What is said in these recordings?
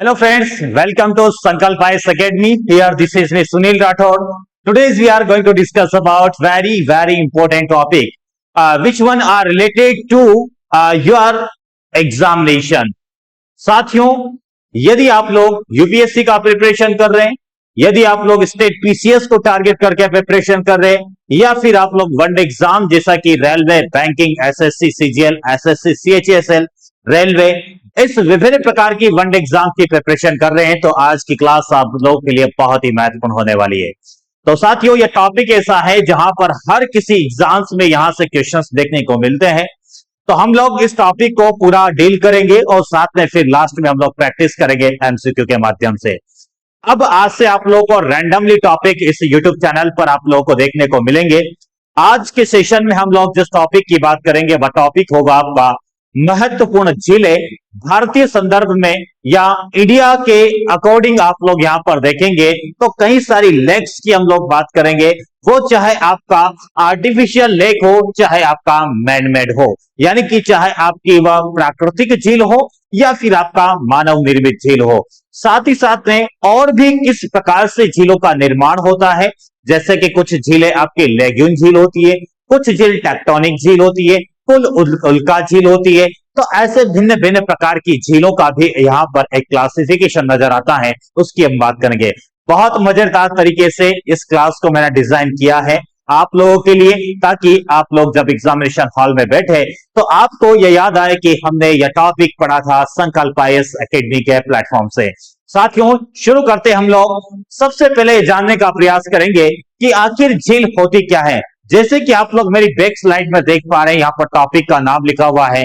Hello friends, welcome to Sankalp IAS Academy. Here this is me Sunil Rathod. Today we are going to discuss about very important topic which one are related to your examination. साथियों, यदि आप लोग UPSC का preparation कर रहे हैं, यदि आप लोग स्टेट पीसीएस को टारगेट करके प्रिपरेशन कर रहे हैं, या फिर आप लोग वनडे एग्जाम जैसा कि railway, banking, SSC, CGL, SSC, CHSL, railway, इस विभिन्न प्रकार की वनडे एग्जाम की प्रिपरेशन कर रहे हैं, तो आज की क्लास आप लोगों के लिए बहुत ही महत्वपूर्ण होने वाली है। तो साथियों, यह टॉपिक ऐसा है जहां पर हर किसी एग्जाम्स में यहां से क्वेश्चंस देखने को मिलते हैं। तो हम लोग इस टॉपिक को पूरा डील करेंगे और साथ में फिर लास्ट में हम लोग प्रैक्टिस करेंगे एमसीक्यू के माध्यम से। अब आज से आप लोगों को रैंडमली टॉपिक इस यूट्यूब चैनल पर आप लोगों को देखने को मिलेंगे। आज के सेशन में हम लोग जिस टॉपिक की बात करेंगे वह टॉपिक होगा आपका महत्वपूर्ण जिले भारतीय संदर्भ में या इंडिया के अकॉर्डिंग। आप लोग यहां पर देखेंगे तो कई सारी लेक्स की हम लोग बात करेंगे, वो चाहे आपका आर्टिफिशियल लेक हो, चाहे आपका मैनमेड हो, यानी कि चाहे आपकी वह प्राकृतिक झील हो या फिर आपका मानव निर्मित झील हो। साथ ही साथ में और भी किस प्रकार से झीलों का निर्माण होता है, जैसे कि कुछ झीलें आपकी लेग्यून झील होती है, कुछ झील टेक्टोनिक झील होती है, कुल उल्का झील होती है। तो ऐसे भिन्न भिन्न प्रकार की झीलों का भी यहाँ पर एक क्लासिफिकेशन नजर आता है, उसकी हम बात करेंगे। बहुत मजेदार तरीके से इस क्लास को मैंने डिजाइन किया है आप लोगों के लिए, ताकि आप लोग जब एग्जामिनेशन हॉल में बैठे तो आपको यह याद आए कि हमने यह टॉपिक पढ़ा था संकल्प आईएएस एकेडमी के प्लेटफॉर्म से। साथियों, शुरू करते हम लोग सबसे पहले जानने का प्रयास करेंगे कि आखिर झील होती क्या है। जैसे कि आप लोग मेरी बैक स्लाइड में देख पा रहे हैं, यहाँ पर टॉपिक का नाम लिखा हुआ है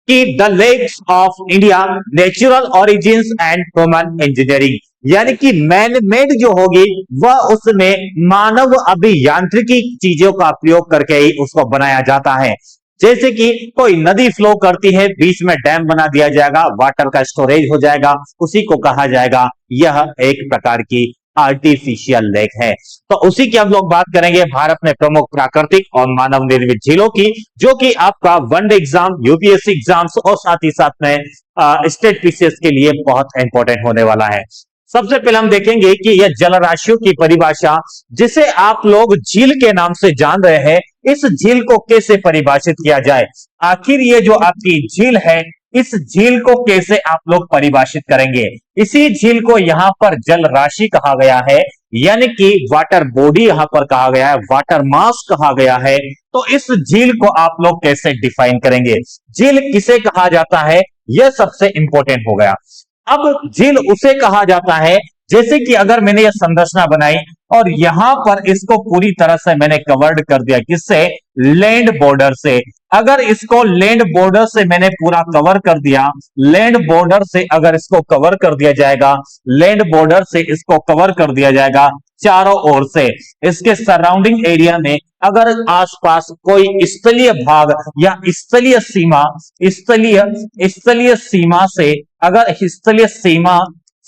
कि the lakes of India, natural origins and human engineering, यानी कि मैन मेड जो होगी वह उसमें मानव अभियांत्रिकी चीजों का प्रयोग करके ही उसको बनाया जाता है। जैसे कि कोई नदी फ्लो करती है, बीच में डैम बना दिया जाएगा, वाटर का स्टोरेज हो जाएगा, उसी को कहा जाएगा यह एक प्रकार की आर्टिफिशियल लेक है। तो उसी की हम लोग बात करेंगे भारत में प्रमुख प्राकृतिक और मानव निर्मित झीलों की, जो कि आपका वनडे एग्जाम, यूपीएससी एग्जाम्स और साथ ही साथ में स्टेट पीसीएस के लिए बहुत इंपॉर्टेंट होने वाला है। सबसे पहले हम देखेंगे कि यह जलराशियों की परिभाषा, जिसे आप लोग झील के नाम से जान रहे हैं, इस झील को कैसे परिभाषित किया जाए। आखिर ये जो आपकी झील है, इस झील को कैसे आप लोग परिभाषित करेंगे। इसी झील को यहाँ पर जल राशि कहा गया है, यानी कि वाटर बॉडी यहाँ पर कहा गया है, वाटर मास कहा गया है। तो इस झील को आप लोग कैसे डिफाइन करेंगे, झील किसे कहा जाता है, यह सबसे इंपॉर्टेंट हो गया। अब झील उसे कहा जाता है जैसे कि अगर मैंने यह संरचना बनाई और यहां पर इसको पूरी तरह से मैंने कवर्ड कर दिया, किससे, लैंड बॉर्डर से। अगर इसको लैंड बॉर्डर से मैंने पूरा कवर कर दिया, लैंड बॉर्डर से अगर इसको कवर कर दिया जाएगा, लैंड बॉर्डर से इसको कवर कर दिया जाएगा चारों ओर से, इसके सराउंडिंग एरिया में अगर आसपास कोई स्थलीय भाग या स्थलीय सीमा, स्थलीय सीमा से, अगर स्थलीय सीमा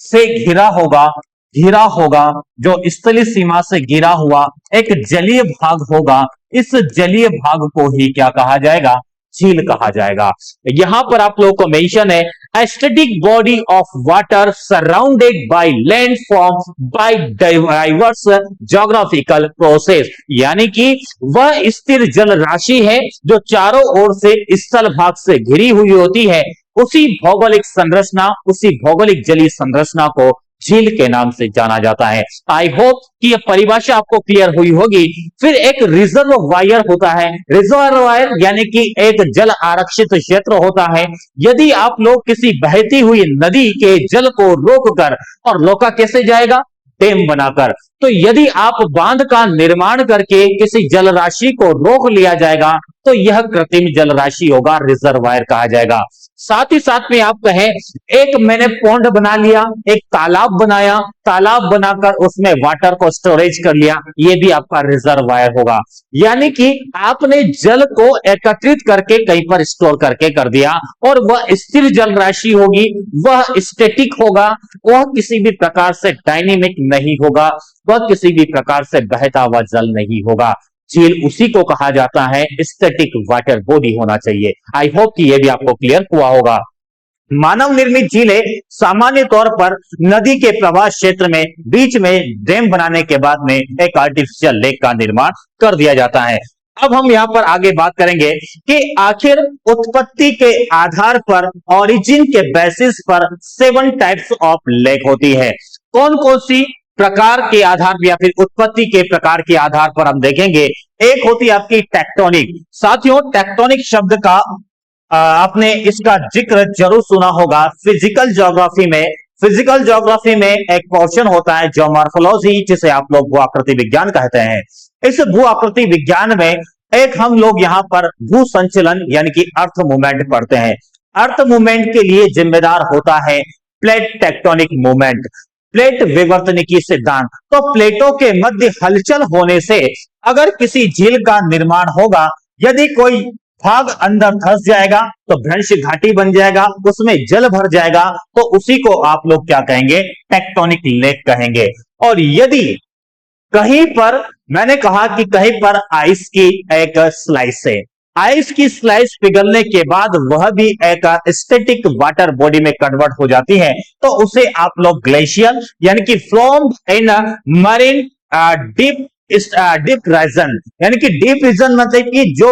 से घिरा होगा, जो स्थलीय सीमा से घिरा हुआ एक जलीय भाग होगा, इस जलीय भाग को ही क्या कहा जाएगा, झील कहा जाएगा। यहां पर आप लोगों को मेंशन है, aesthetic body of water surrounded by land form by diverse geographical process, यानी कि वह स्थिर जल राशि है जो चारों ओर से स्थल भाग से घिरी हुई होती है। उसी भौगोलिक संरचना, उसी भौगोलिक जलीय संरचना को झील के नाम से जाना जाता है। आई होप कि यह परिभाषा आपको क्लियर हुई होगी। फिर एक रिजर्ववायर होता है, रिजर्ववायर यानी कि एक जल आरक्षित क्षेत्र होता है। यदि आप लोग किसी बहती हुई नदी के जल को रोककर, और रोका कैसे जाएगा, डैम बनाकर, तो यदि आप बांध का निर्माण करके किसी जल राशि को रोक लिया जाएगा तो यह कृत्रिम जल राशि होगा, रिजर्वायर कहा जाएगा। साथ ही साथ में आप कहें, एक मैंने पॉन्ड बना लिया, एक तालाब बनाया, तालाब बनाकर उसमें वाटर को स्टोरेज कर लिया, ये भी आपका रिजर्वायर होगा। यानी कि आपने जल को एकत्रित करके कहीं पर स्टोर करके कर दिया, और वह स्थिर जल राशि होगी, वह स्टैटिक होगा, वह किसी भी प्रकार से डायनेमिक नहीं होगा, वह किसी भी प्रकार से बहता हुआ जल नहीं होगा। झील उसी को कहा जाता है, स्टैटिक वाटर बॉडी होना चाहिए। आई होप कि यह भी आपको क्लियर हुआ होगा। मानव निर्मित झीलें सामान्य तौर पर नदी के प्रवाह क्षेत्र में बीच में डैम बनाने के बाद में एक आर्टिफिशियल लेक का निर्माण कर दिया जाता है। अब हम यहाँ पर आगे बात करेंगे कि आखिर उत्पत्ति के आधार पर, ओरिजिन के बेसिस पर 7 टाइप्स ऑफ लेक होती है। कौन कौन सी प्रकार के आधार पर या फिर उत्पत्ति के प्रकार के आधार पर हम देखेंगे। एक होती है आपकी टेक्टोनिक। साथियों, टेक्टोनिक शब्द का आपने इसका जिक्र जरूर सुना होगा फिजिकल ज्योग्राफी में। फिजिकल ज्योग्राफी में एक पोर्शन होता है ज्योमॉर्फोलॉजी, जिसे आप लोग भू आकृति विज्ञान कहते हैं। इस भू आकृति विज्ञान में एक हम लोग यहाँ पर भू संचलन यानी कि अर्थ मूवमेंट पढ़ते हैं। अर्थ मूवमेंट के लिए जिम्मेदार होता है प्लेट टेक्टोनिक मूवमेंट, प्लेट विवर्तनिकी सिद्धांत। तो प्लेटों के मध्य हलचल होने से अगर किसी झील का निर्माण होगा, यदि कोई भाग अंदर धंस जाएगा तो भ्रंश घाटी बन जाएगा, उसमें जल भर जाएगा, तो उसी को आप लोग क्या कहेंगे, टेक्टोनिक लेक कहेंगे। और यदि कहीं पर, मैंने कहा कि कहीं पर आइस की एक स्लाइस है, आइस की स्लाइस पिघलने के बाद वह भी एक स्टैटिक वाटर बॉडी में कन्वर्ट हो जाती है, तो उसे आप लोग ग्लेशियर यानी कि from in marine deep region, यानी कि डीप रीजन मतलब कि जो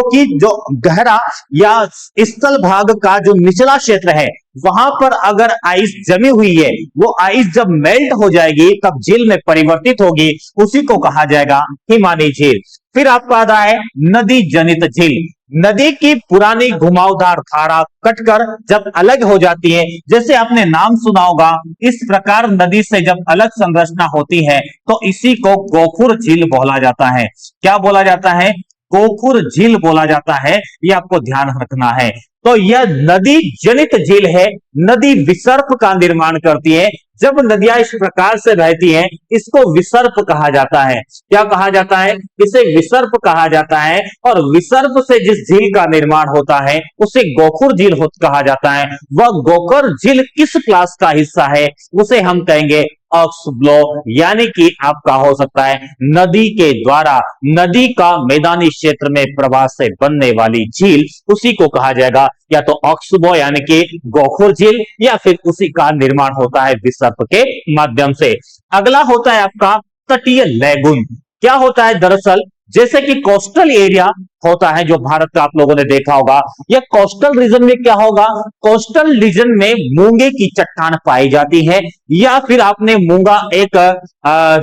गहरा या स्थल भाग का जो निचला क्षेत्र है, वहां पर अगर आइस जमी हुई है, वो आइस जब मेल्ट हो जाएगी तब झील में परिवर्तित होगी, उसी को कहा जाएगा हिमानी झील। फिर आपको आता है नदी जनित झील। नदी की पुरानी घुमावदार धारा कटकर जब अलग हो जाती है, जैसे आपने नाम सुना होगा, इस प्रकार नदी से जब अलग संरचना होती है तो इसी को गोखुर झील बोला जाता है। क्या बोला जाता है? गोखुर झील बोला जाता है। ये आपको ध्यान रखना है। तो यह नदी जनित झील है, नदी विसर्प का निर्माण करती है। जब नदियां इस प्रकार से बहती हैं, इसको विसर्प कहा जाता है। क्या कहा जाता है? इसे विसर्प कहा जाता है। और विसर्प से जिस झील का निर्माण होता है उसे गोखुर झील कहा जाता है। वह गोखुर झील किस क्लास का हिस्सा है, उसे हम कहेंगे ऑक्सब्लो, यानी कि आपका हो सकता है नदी के द्वारा, नदी का मैदानी क्षेत्र में प्रवाह से बनने वाली झील, उसी को कहा जाएगा या तो ऑक्सबो यानी कि गोखुर झील, या फिर उसी का निर्माण होता है विसर्प के माध्यम से। अगला होता है आपका तटीय लैगून। क्या होता है? दरअसल जैसे कि कोस्टल एरिया होता है जो भारत का, आप लोगों ने देखा होगा, या कोस्टल रीजन में क्या होगा, कोस्टल रीजन में मूंगे की चट्टान पाई जाती है, या फिर आपने मूंगा एक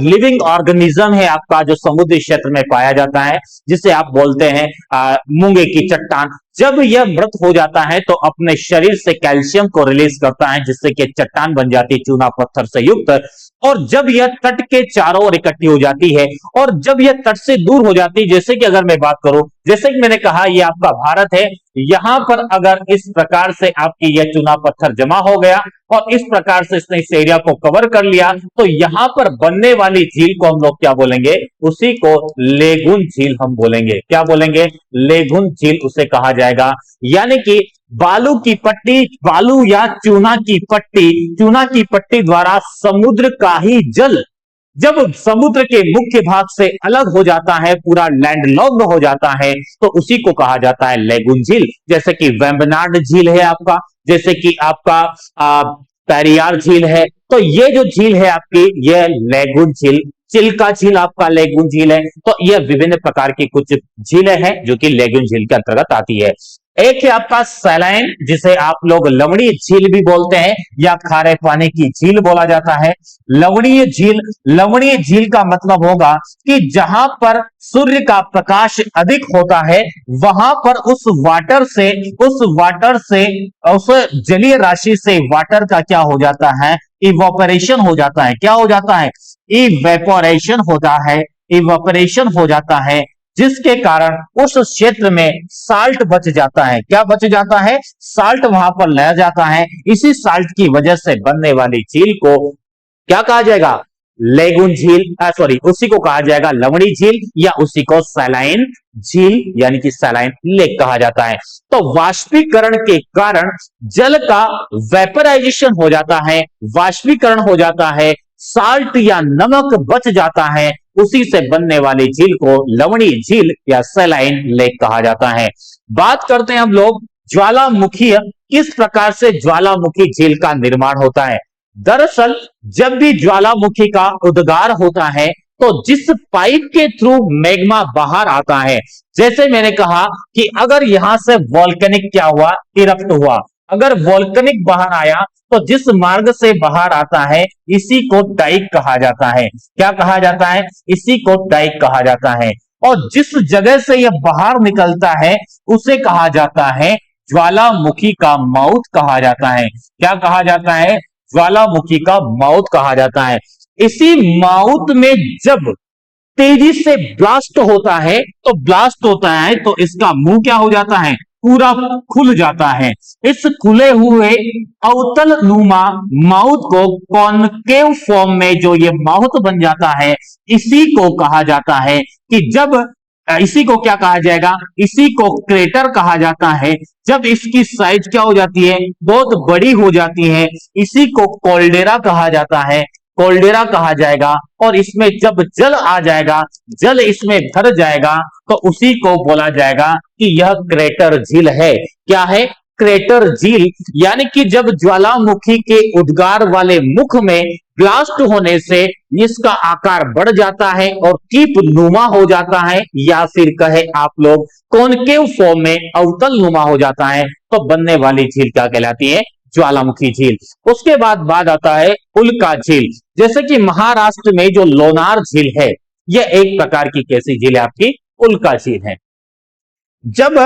लिविंग ऑर्गेनिज्म है आपका, जो समुद्री क्षेत्र में पाया जाता है, जिसे आप बोलते हैं मूंगे की चट्टान। जब यह मृत हो जाता है तो अपने शरीर से कैल्शियम को रिलीज करता है, जिससे कि चट्टान बन जाती है चूना पत्थर से युक्त। और जब यह तट के चारों ओर इकट्ठी हो जाती है और जब यह तट से दूर हो जाती है, जैसे कि अगर मैं बात करूं, जैसे कि मैंने कहा यह आपका भारत है, यहां पर अगर इस प्रकार से आपकी यह चूना पत्थर जमा हो गया और इस प्रकार से इसने इस एरिया को कवर कर लिया, तो यहां पर बनने वाली झील को हम लोग क्या बोलेंगे? उसी को लेगून झील हम बोलेंगे। क्या बोलेंगे? लेगून झील उसे कहा जाएगा। यानी कि बालू की पट्टी, बालू या चूना की पट्टी द्वारा समुद्र का ही जल जब समुद्र के मुख्य भाग से अलग हो जाता है, पूरा लैंडलॉक्ड हो जाता है, तो उसी को कहा जाता है लेगून झील। जैसे कि वेम्बनाड झील है आपका, जैसे कि आपका पेरियार झील है, तो ये जो झील है आपकी, ये लेगून झील। चिल्का झील आपका लेगून झील है। तो यह विभिन्न प्रकार की कुछ झीलें हैं जो कि लेगून झील के अंतर्गत आती है। एक है आपका सैलाइन, जिसे आप लोग लवणीय झील भी बोलते हैं या खारे पानी की झील बोला जाता है। लवणीय झील का मतलब होगा कि जहां पर सूर्य का प्रकाश अधिक होता है, वहां पर उस जलीय राशि से वाटर का क्या हो जाता है? इवोपरेशन हो जाता है। क्या हो जाता है? इवेपोरेशन हो जाता है, जिसके कारण उस क्षेत्र में साल्ट बच जाता है। क्या बच जाता है? साल्ट वहां पर ले जाता है। इसी साल्ट की वजह से बनने वाली झील को क्या कहा जाएगा? लेगून झील, उसी को कहा जाएगा लवणी झील, या उसी को सैलाइन झील यानी कि सैलाइन लेक कहा जाता है। तो वाष्पीकरण के कारण जल का वेपराइजेशन हो जाता है, वाष्पीकरण हो जाता है, साल्ट या नमक बच जाता है, उसी से बनने वाली झील को लवणी झील या सैलाइन लेक कहा जाता है। बात करते हैं हम लोग ज्वालामुखी किस प्रकार से ज्वालामुखी झील का निर्माण होता है। दरअसल जब भी ज्वालामुखी का उद्गार होता है तो जिस पाइप के थ्रू मैग्मा बाहर आता है, जैसे मैंने कहा कि अगर यहां से वॉल्केनिक क्या हुआ, इरप्ट हुआ, अगर वॉल्केनिक बाहर आया तो जिस मार्ग से बाहर आता है इसी को डाइक कहा जाता है। क्या कहा जाता है? इसी को डाइक कहा जाता है। और जिस जगह से यह बाहर निकलता है उसे कहा जाता है ज्वालामुखी का माउथ कहा जाता है। क्या कहा जाता है? ज्वालामुखी का माउथ कहा जाता है। इसी माउथ में जब तेजी से ब्लास्ट होता है तो इसका मुंह क्या हो जाता है? पूरा खुल जाता है। इस खुले हुए अवतल नुमा माउथ को कॉनकेव फॉर्म में जो ये माउथ बन जाता है, इसी को कहा जाता है कि जब इसी को क्या कहा जाएगा? इसी को क्रेटर कहा जाता है। जब इसकी साइज क्या हो जाती है? बहुत बड़ी हो जाती है, इसी को कॉल्डेरा कहा जाता है। कॉल्डेरा कहा जाएगा। और इसमें जब जल आ जाएगा, जल इसमें भर जाएगा तो उसी को बोला जाएगा कि यह क्रेटर झील है। क्या है? क्रेटर झील। यानी कि जब ज्वालामुखी के उद्गार वाले मुख में ब्लास्ट होने से इसका आकार बढ़ जाता है और टीप नुमा हो जाता है, या फिर कहे आप लोग कॉनकेव फॉर्म में अवतल नुमा हो जाता है, तो बनने वाली झील क्या कहलाती है? ज्वालामुखी झील। उसके बाद आता है उल्का झील। जैसे कि महाराष्ट्र में जो लोनार झील है, यह एक प्रकार की कैसी झील है? आपकी उल्का झील है। जब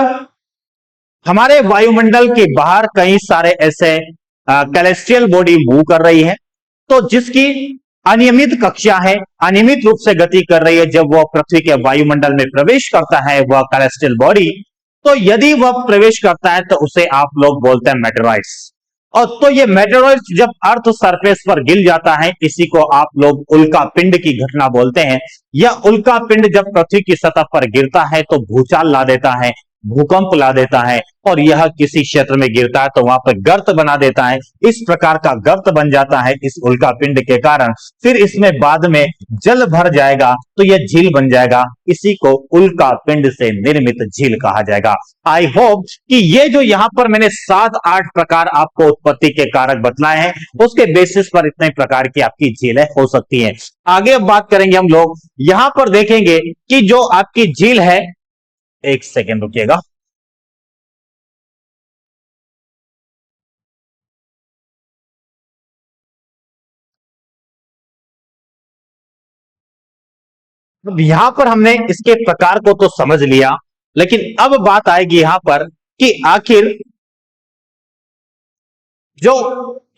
हमारे वायुमंडल के बाहर कई सारे ऐसे कैलेस्ट्रियल बॉडी मूव कर रही है, तो जिसकी अनियमित कक्षा है, अनियमित रूप से गति कर रही है, जब वह पृथ्वी के वायुमंडल में प्रवेश करता है वह कैलेस्ट्रियल बॉडी, तो यदि वह प्रवेश करता है तो उसे आप लोग बोलते हैं मेटेरॉइड्स। और तो ये मेटेरॉइड्स जब अर्थ सरफेस पर गिर जाता है, इसी को आप लोग उल्का पिंड की घटना बोलते हैं। यह उल्का पिंड जब पृथ्वी की सतह पर गिरता है तो भूचाल ला देता है, भूकंप ला देता है, और यह किसी क्षेत्र में गिरता है तो वहां पर गर्त बना देता है। इस प्रकार का गर्त बन जाता है इस उल्का पिंड के कारण। फिर इसमें बाद में जल भर जाएगा तो यह झील बन जाएगा। इसी को उल्का पिंड से निर्मित झील कहा जाएगा। आई होप कि ये जो यहां पर मैंने 7-8 प्रकार आपको उत्पत्ति के कारक बतलाए हैं, उसके बेसिस पर इतने प्रकार की आपकी झीलें हो सकती हैं। आगे अब बात करेंगे हम लोग, यहां पर देखेंगे कि जो आपकी झील है, एक सेकेंड रुकिएगा। अब यहां पर हमने इसके प्रकार को तो समझ लिया, लेकिन अब बात आएगी यहां पर कि आखिर जो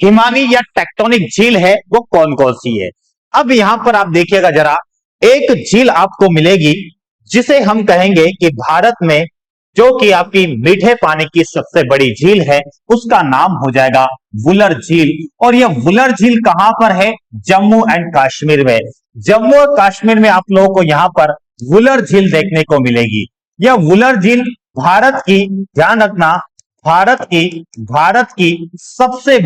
हिमानी या टेक्टोनिक झील है वो कौन कौन सी है। अब यहां पर आप देखिएगा जरा, एक झील आपको मिलेगी जिसे हम कहेंगे कि भारत में जो कि आपकी मीठे पानी की सबसे बड़ी झील है, उसका नाम हो जाएगा वुलर झील। और यह वुलर झील कहां पर है? जम्मू एंड कश्मीर में। जम्मू और कश्मीर में आप लोगों को यहां पर वुलर झील देखने को मिलेगी। यह वुलर झील भारत की, ध्यान रखना, भारत की सबसे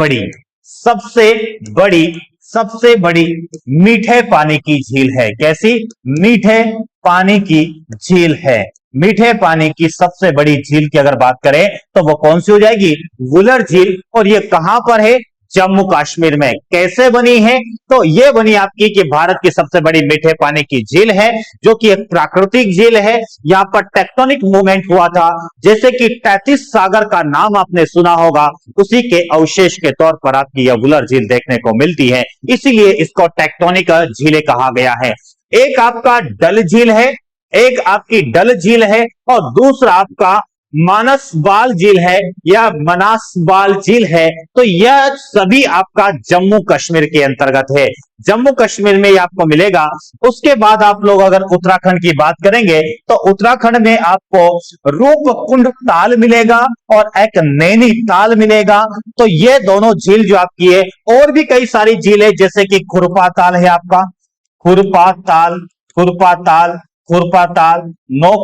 बड़ी मीठे पानी की झील है। कैसी? मीठे पानी की झील है। मीठे पानी की सबसे बड़ी झील की अगर बात करें तो वो कौन सी हो जाएगी? वुलर झील। और ये कहां पर है? जम्मू कश्मीर में। कैसे बनी है? तो ये बनी आपकी कि भारत की सबसे बड़ी मीठे पानी की झील है, जो कि एक प्राकृतिक झील है। यहां पर टेक्टोनिक मूवमेंट हुआ था, जैसे कि टैथिस सागर का नाम आपने सुना होगा, उसी के अवशेष के तौर पर आपकी यह वुलर झील देखने को मिलती है, इसीलिए इसको टेक्टोनिक झीलें कहा गया है। एक आपका डल झील है, एक आपकी डल झील है, और दूसरा आपका मानसबाल झील है या मनासबाल झील है। तो यह सभी आपका जम्मू कश्मीर के अंतर्गत है। जम्मू कश्मीर में आपको मिलेगा। उसके बाद आप लोग अगर उत्तराखंड की बात करेंगे तो उत्तराखंड में आपको रूपकुंड ताल मिलेगा और एक नैनीताल मिलेगा। तो ये दोनों झील जो आपकी है, और भी कई सारी झील है, जैसे कि खुरपा ताल है आपका, खुरपा ताल, नौ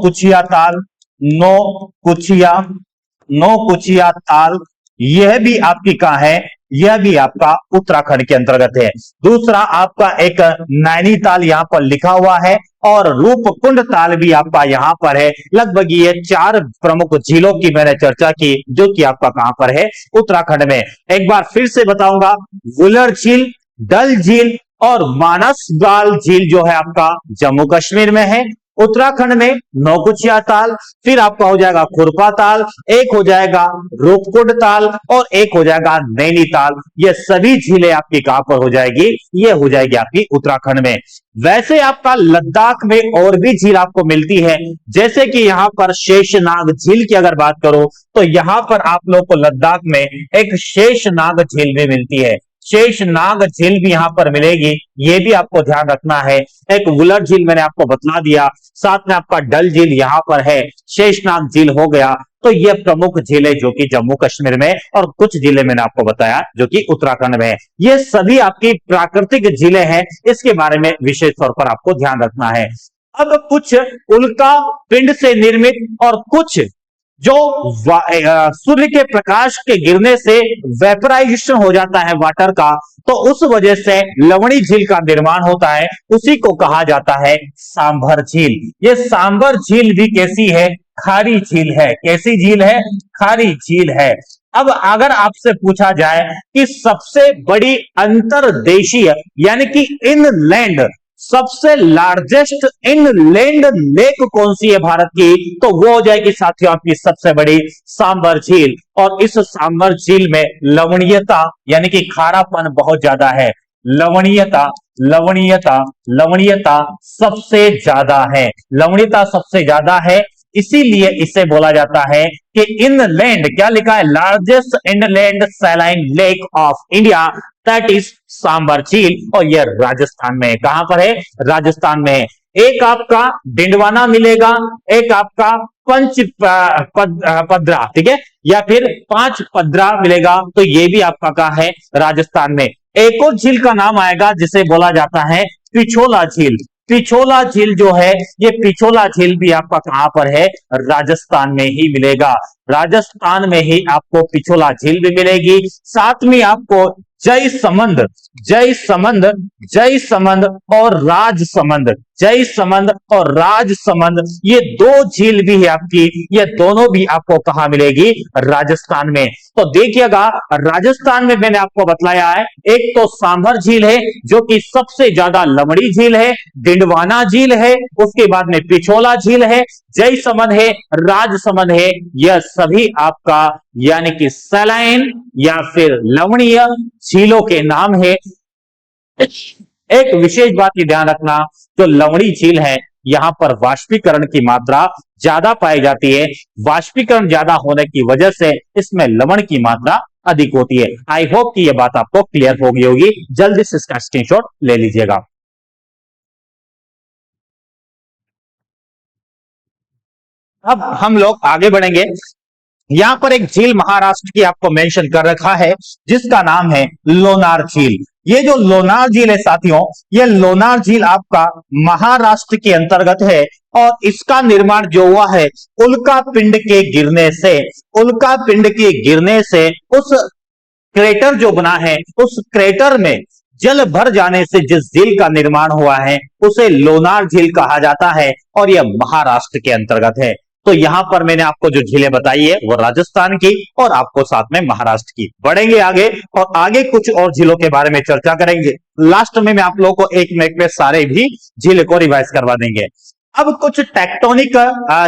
कुचिया ताल, यह भी आपकी कहां है? यह भी आपका उत्तराखंड के अंतर्गत है। दूसरा आपका एक नैनीताल यहाँ पर लिखा हुआ है और रूपकुंड ताल भी आपका यहाँ पर है। लगभग ये 4 प्रमुख झीलों की मैंने चर्चा की जो कि आपका कहां पर है, उत्तराखंड में। एक बार फिर से बताऊंगा, वुलर झील, डल झील और मानस गाल झील जो है आपका जम्मू कश्मीर में है। उत्तराखंड में नौकुचिया ताल, फिर आपका हो जाएगा खुरपा ताल, एक हो जाएगा रूपकुंड ताल और एक हो जाएगा नैनीताल। ये सभी झीलें आपकी कहां पर हो जाएगी, ये हो जाएगी आपकी उत्तराखंड में। वैसे आपका लद्दाख में और भी झील आपको मिलती है, जैसे कि यहां पर शेषनाग झील की अगर बात करो तो यहां पर आप लोग को लद्दाख में एक शेषनाग झील भी मिलती है। शेषनाग झील भी यहां पर मिलेगी, ये भी आपको ध्यान रखना है। एक वुलर झील मैंने आपको बता दिया, साथ में आपका डल झील यहां पर है, शेषनाग झील हो गया। तो ये प्रमुख झीलें जो कि जम्मू कश्मीर में और कुछ झीलें मैंने आपको बताया जो कि उत्तराखंड में है। ये सभी आपकी प्राकृतिक झीलें हैं, इसके बारे में विशेष तौर पर आपको ध्यान रखना है। अब कुछ उल्का पिंड से निर्मित और कुछ जो सूर्य के प्रकाश के गिरने से वेपराइजेशन हो जाता है वाटर का, तो उस वजह से लवणी झील का निर्माण होता है, उसी को कहा जाता है सांभर झील। ये सांभर झील भी कैसी है, खारी झील है। कैसी झील है, खारी झील है। अब अगर आपसे पूछा जाए कि सबसे बड़ी अंतर्देशीय यानी कि इनलैंड सबसे लार्जेस्ट इनलैंड लेक कौन सी है भारत की, तो वो हो जाएगी साथियों आपकी सबसे बड़ी सांभर झील। और इस सांभर झील में लवणीयता यानी कि खारापन बहुत ज्यादा है। लवणीयता लवणीयता लवणीयता सबसे ज्यादा है, लवणीयता सबसे ज्यादा है, इसीलिए इसे बोला जाता है कि इनलैंड, क्या लिखा है, largest inland saline lake of India, that is sambar झील। और यह राजस्थान में, कहां पर है, राजस्थान में। एक आपका डिंडवाना मिलेगा, एक आपका पद्रा, ठीक है, या फिर 5 पद्रा मिलेगा, तो ये भी आपका कहां है, राजस्थान में। एक और झील का नाम आएगा जिसे बोला जाता है पिछोला झील। पिछोला झील जो है, ये पिछोला झील भी आपका कहां पर है, राजस्थान में ही मिलेगा। राजस्थान में ही आपको पिछोला झील भी मिलेगी। साथ में आपको जयसमंद जयसमंद जयसमंद और राजसमंद, जयसमंद और राजसमंद, ये 2 झील भी है आपकी, ये दोनों भी आपको कहां मिलेगी, राजस्थान में। तो देखिएगा, राजस्थान में मैंने आपको बतलाया है, एक तो सांभर झील है जो कि सबसे ज्यादा लवणी झील है, डिंडवाना झील है, उसके बाद में पिछोला झील है, जयसमंद है, राजसमंद है। यह सभी आपका यानी कि सैलाइन या फिर लवणीय झीलों के नाम है। एक विशेष बात की ध्यान रखना, जो लवणी झील है यहां पर वाष्पीकरण की मात्रा ज्यादा पाई जाती है। वाष्पीकरण ज्यादा होने की वजह से इसमें लवण की मात्रा अधिक होती है। आई होप कि यह बात आपको क्लियर हो गई होगी। जल्दी से इसका स्क्रीनशॉट ले लीजिएगा। अब हम लोग आगे बढ़ेंगे। यहां पर एक झील महाराष्ट्र की आपको मेंशन कर रखा है जिसका नाम है लोनार झील। ये जो लोनार झील है साथियों, ये लोनार झील आपका महाराष्ट्र के अंतर्गत है और इसका निर्माण जो हुआ है उल्का पिंड के गिरने से, उल्का पिंड के गिरने से उस क्रेटर जो बना है, उस क्रेटर में जल भर जाने से जिस झील का निर्माण हुआ है उसे लोनार झील कहा जाता है और यह महाराष्ट्र के अंतर्गत है। तो यहां पर मैंने आपको जो झीलें बताई है वो राजस्थान की और आपको साथ में महाराष्ट्र की। बढ़ेंगे आगे और आगे कुछ और झीलों के बारे में चर्चा करेंगे। लास्ट में मैं आप लोगों को एक में सारे भी झील को रिवाइज करवा देंगे। अब कुछ टेक्टोनिक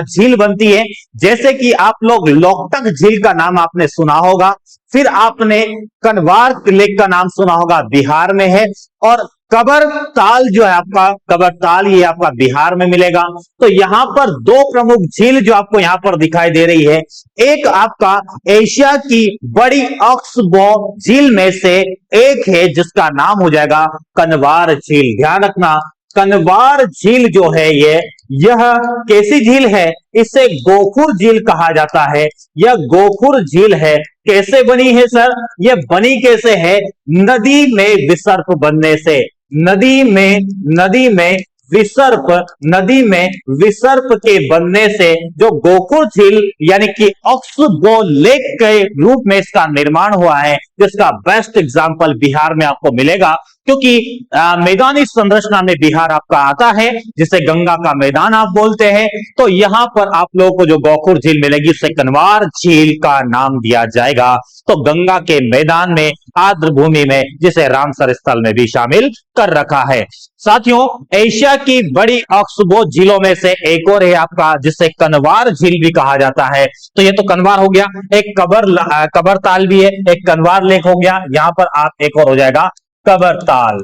झील बनती है, जैसे कि आप लोग लोकटक झील का नाम आपने सुना होगा, फिर आपने कनवार लेक का नाम सुना होगा, बिहार में है, और कबर ताल जो है आपका, कबर ताल ये आपका बिहार में मिलेगा। तो यहां पर 2 प्रमुख झील जो आपको यहां पर दिखाई दे रही है, एक आपका एशिया की बड़ी ऑक्सबो झील में से एक है जिसका नाम हो जाएगा कनवार झील। ध्यान रखना, कनवार झील जो है यह कैसी झील है, इसे गोखुर झील कहा जाता है। यह गोखुर झील है, कैसे बनी है सर, यह बनी कैसे है, नदी में विसर्प बनने से, नदी में विसर्प नदी में विसर्प के बनने से जो गोकुल झील यानी कि ऑक्सबो लेक के रूप में इसका निर्माण हुआ है, जिसका बेस्ट एग्जांपल बिहार में आपको मिलेगा, क्योंकि मैदानी संरचना में बिहार आपका आता है, जिसे गंगा का मैदान आप बोलते हैं। तो यहां पर आप लोगों को जो गोकुल झील मिलेगी उसे कनवार झील का नाम दिया जाएगा। तो गंगा के मैदान में, आर्द्र भूमि में, जिसे रामसर स्थल में भी शामिल कर रखा है। साथियों, एशिया की बड़ी ऑक्सबो झीलों में से एक और है आपका, जिसे कनवार झील भी कहा जाता है। तो ये तो कनवार हो गया, एक कबरताल भी है, एक कनवार लेक हो गया, यहां पर आप एक और हो जाएगा कबरताल।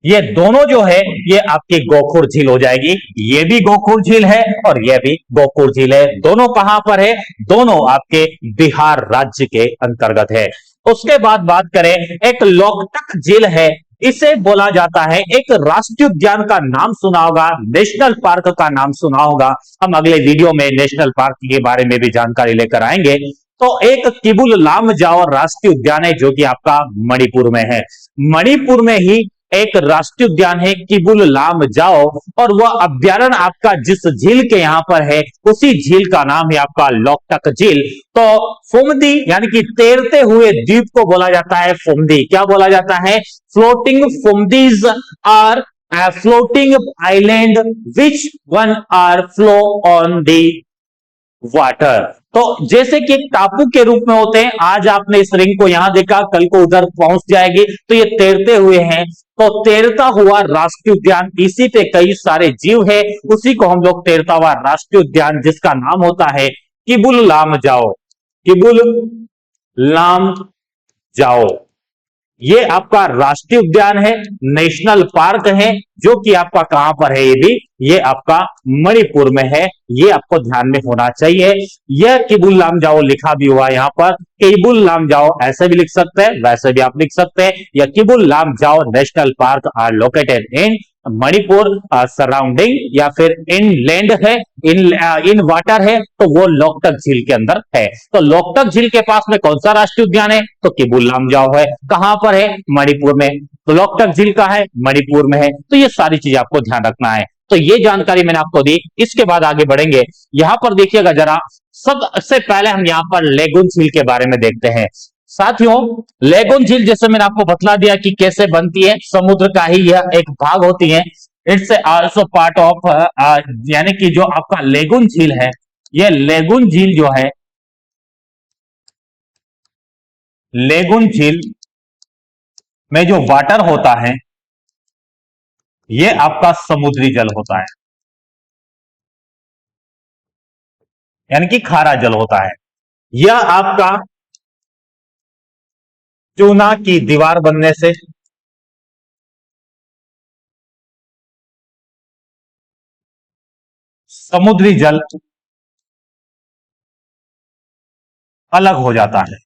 ये दोनों जो है ये आपकी गोकुल झील हो जाएगी। ये भी गोकुल झील है और ये भी गोकुल झील है। दोनों कहां पर है? दोनों आपके बिहार राज्य के अंतर्गत है। उसके बाद बात करें, एक लोकटक झील है, इसे बोला जाता है, एक राष्ट्रीय उद्यान का नाम सुना होगा, नेशनल पार्क का नाम सुना होगा। हम अगले वीडियो में नेशनल पार्क के बारे में भी जानकारी लेकर आएंगे। तो एक किबुल लामजाओ राष्ट्रीय उद्यान है, जो कि आपका मणिपुर में है। मणिपुर में ही एक राष्ट्रीय उद्यान है किबुल लामजाओ, और वह अभ्यारण्य आपका जिस झील के यहां पर है, उसी झील का नाम है आपका लोकटक झील। तो फुमदी यानी कि तैरते हुए द्वीप को बोला जाता है फुमदी। क्या बोला जाता है? Floating phumdis are floating island which one are flow on the water. तो जैसे कि एक टापू के रूप में होते हैं, आज आपने इस रिंग को यहां देखा, कल को उधर पहुंच जाएगी, तो ये तैरते हुए हैं। तो तैरता हुआ राष्ट्रीय उद्यान, इसी पे कई सारे जीव है, उसी को हम लोग तैरता हुआ राष्ट्रीय उद्यान, जिसका नाम होता है किबुल लामजाओ। किबुल लामजाओ ये आपका राष्ट्रीय उद्यान है, नेशनल पार्क है, जो कि आपका कहां पर है? ये भी ये आपका मणिपुर में है। ये आपको ध्यान में होना चाहिए। यह किबुल लामजाओ लिखा भी हुआ है यहां पर, किबुल लामजाओ ऐसे भी लिख सकते हैं, वैसे भी आप लिख सकते हैं। यह Keibul Lamjao national park are located in Manipur surrounding, या फिर इनलैंड है, इन वाटर है, तो वो लोकटक झील के अंदर है। तो लोकटक झील के पास में कौन सा राष्ट्रीय उद्यान है? तो किबुल लामजाओ है। कहां पर है? मणिपुर में। तो लोकटक झील का है, मणिपुर में है। तो ये सारी चीजें आपको ध्यान रखना है। तो ये जानकारी मैंने आपको दी। इसके बाद आगे बढ़ेंगे। यहां पर देखिएगा जरा, सबसे पहले हम यहां पर लेगुन झील के बारे में देखते हैं। साथियों, लेगुन झील जैसे मैंने आपको बतला दिया कि कैसे बनती है, समुद्र का ही यह एक भाग होती है। इट्स आल्सो पार्ट ऑफ, यानी कि जो आपका लेगुन झील है, यह लेगुन झील जो है, लेगुन झील में जो वाटर होता है, यह आपका समुद्री जल होता है, यानी कि खारा जल होता है। यह आपका चूना की दीवार बनने से, समुद्री जल अलग हो जाता है,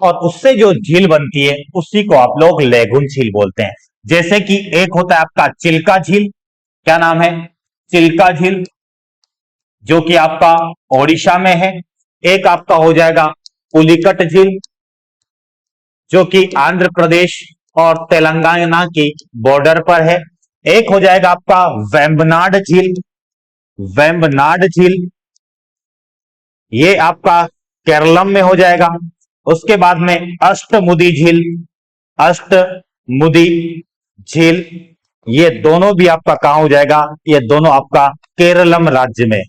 और उससे जो झील बनती है उसी को आप लोग लेगुन झील बोलते हैं। जैसे कि एक होता है आपका चिल्का झील, क्या नाम है? चिल्का झील, जो कि आपका ओडिशा में है। एक आपका हो जाएगा पुलिकट झील, जो कि आंध्र प्रदेश और तेलंगाना की बॉर्डर पर है। एक हो जाएगा आपका वेम्बनाड झील, वेम्बनाड झील, ये आपका केरलम में हो जाएगा। उसके बाद में अष्टमुदी झील, अष्टमुदी झील, ये दोनों भी आपका कहां हो जाएगा? ये दोनों आपका केरलम राज्य में,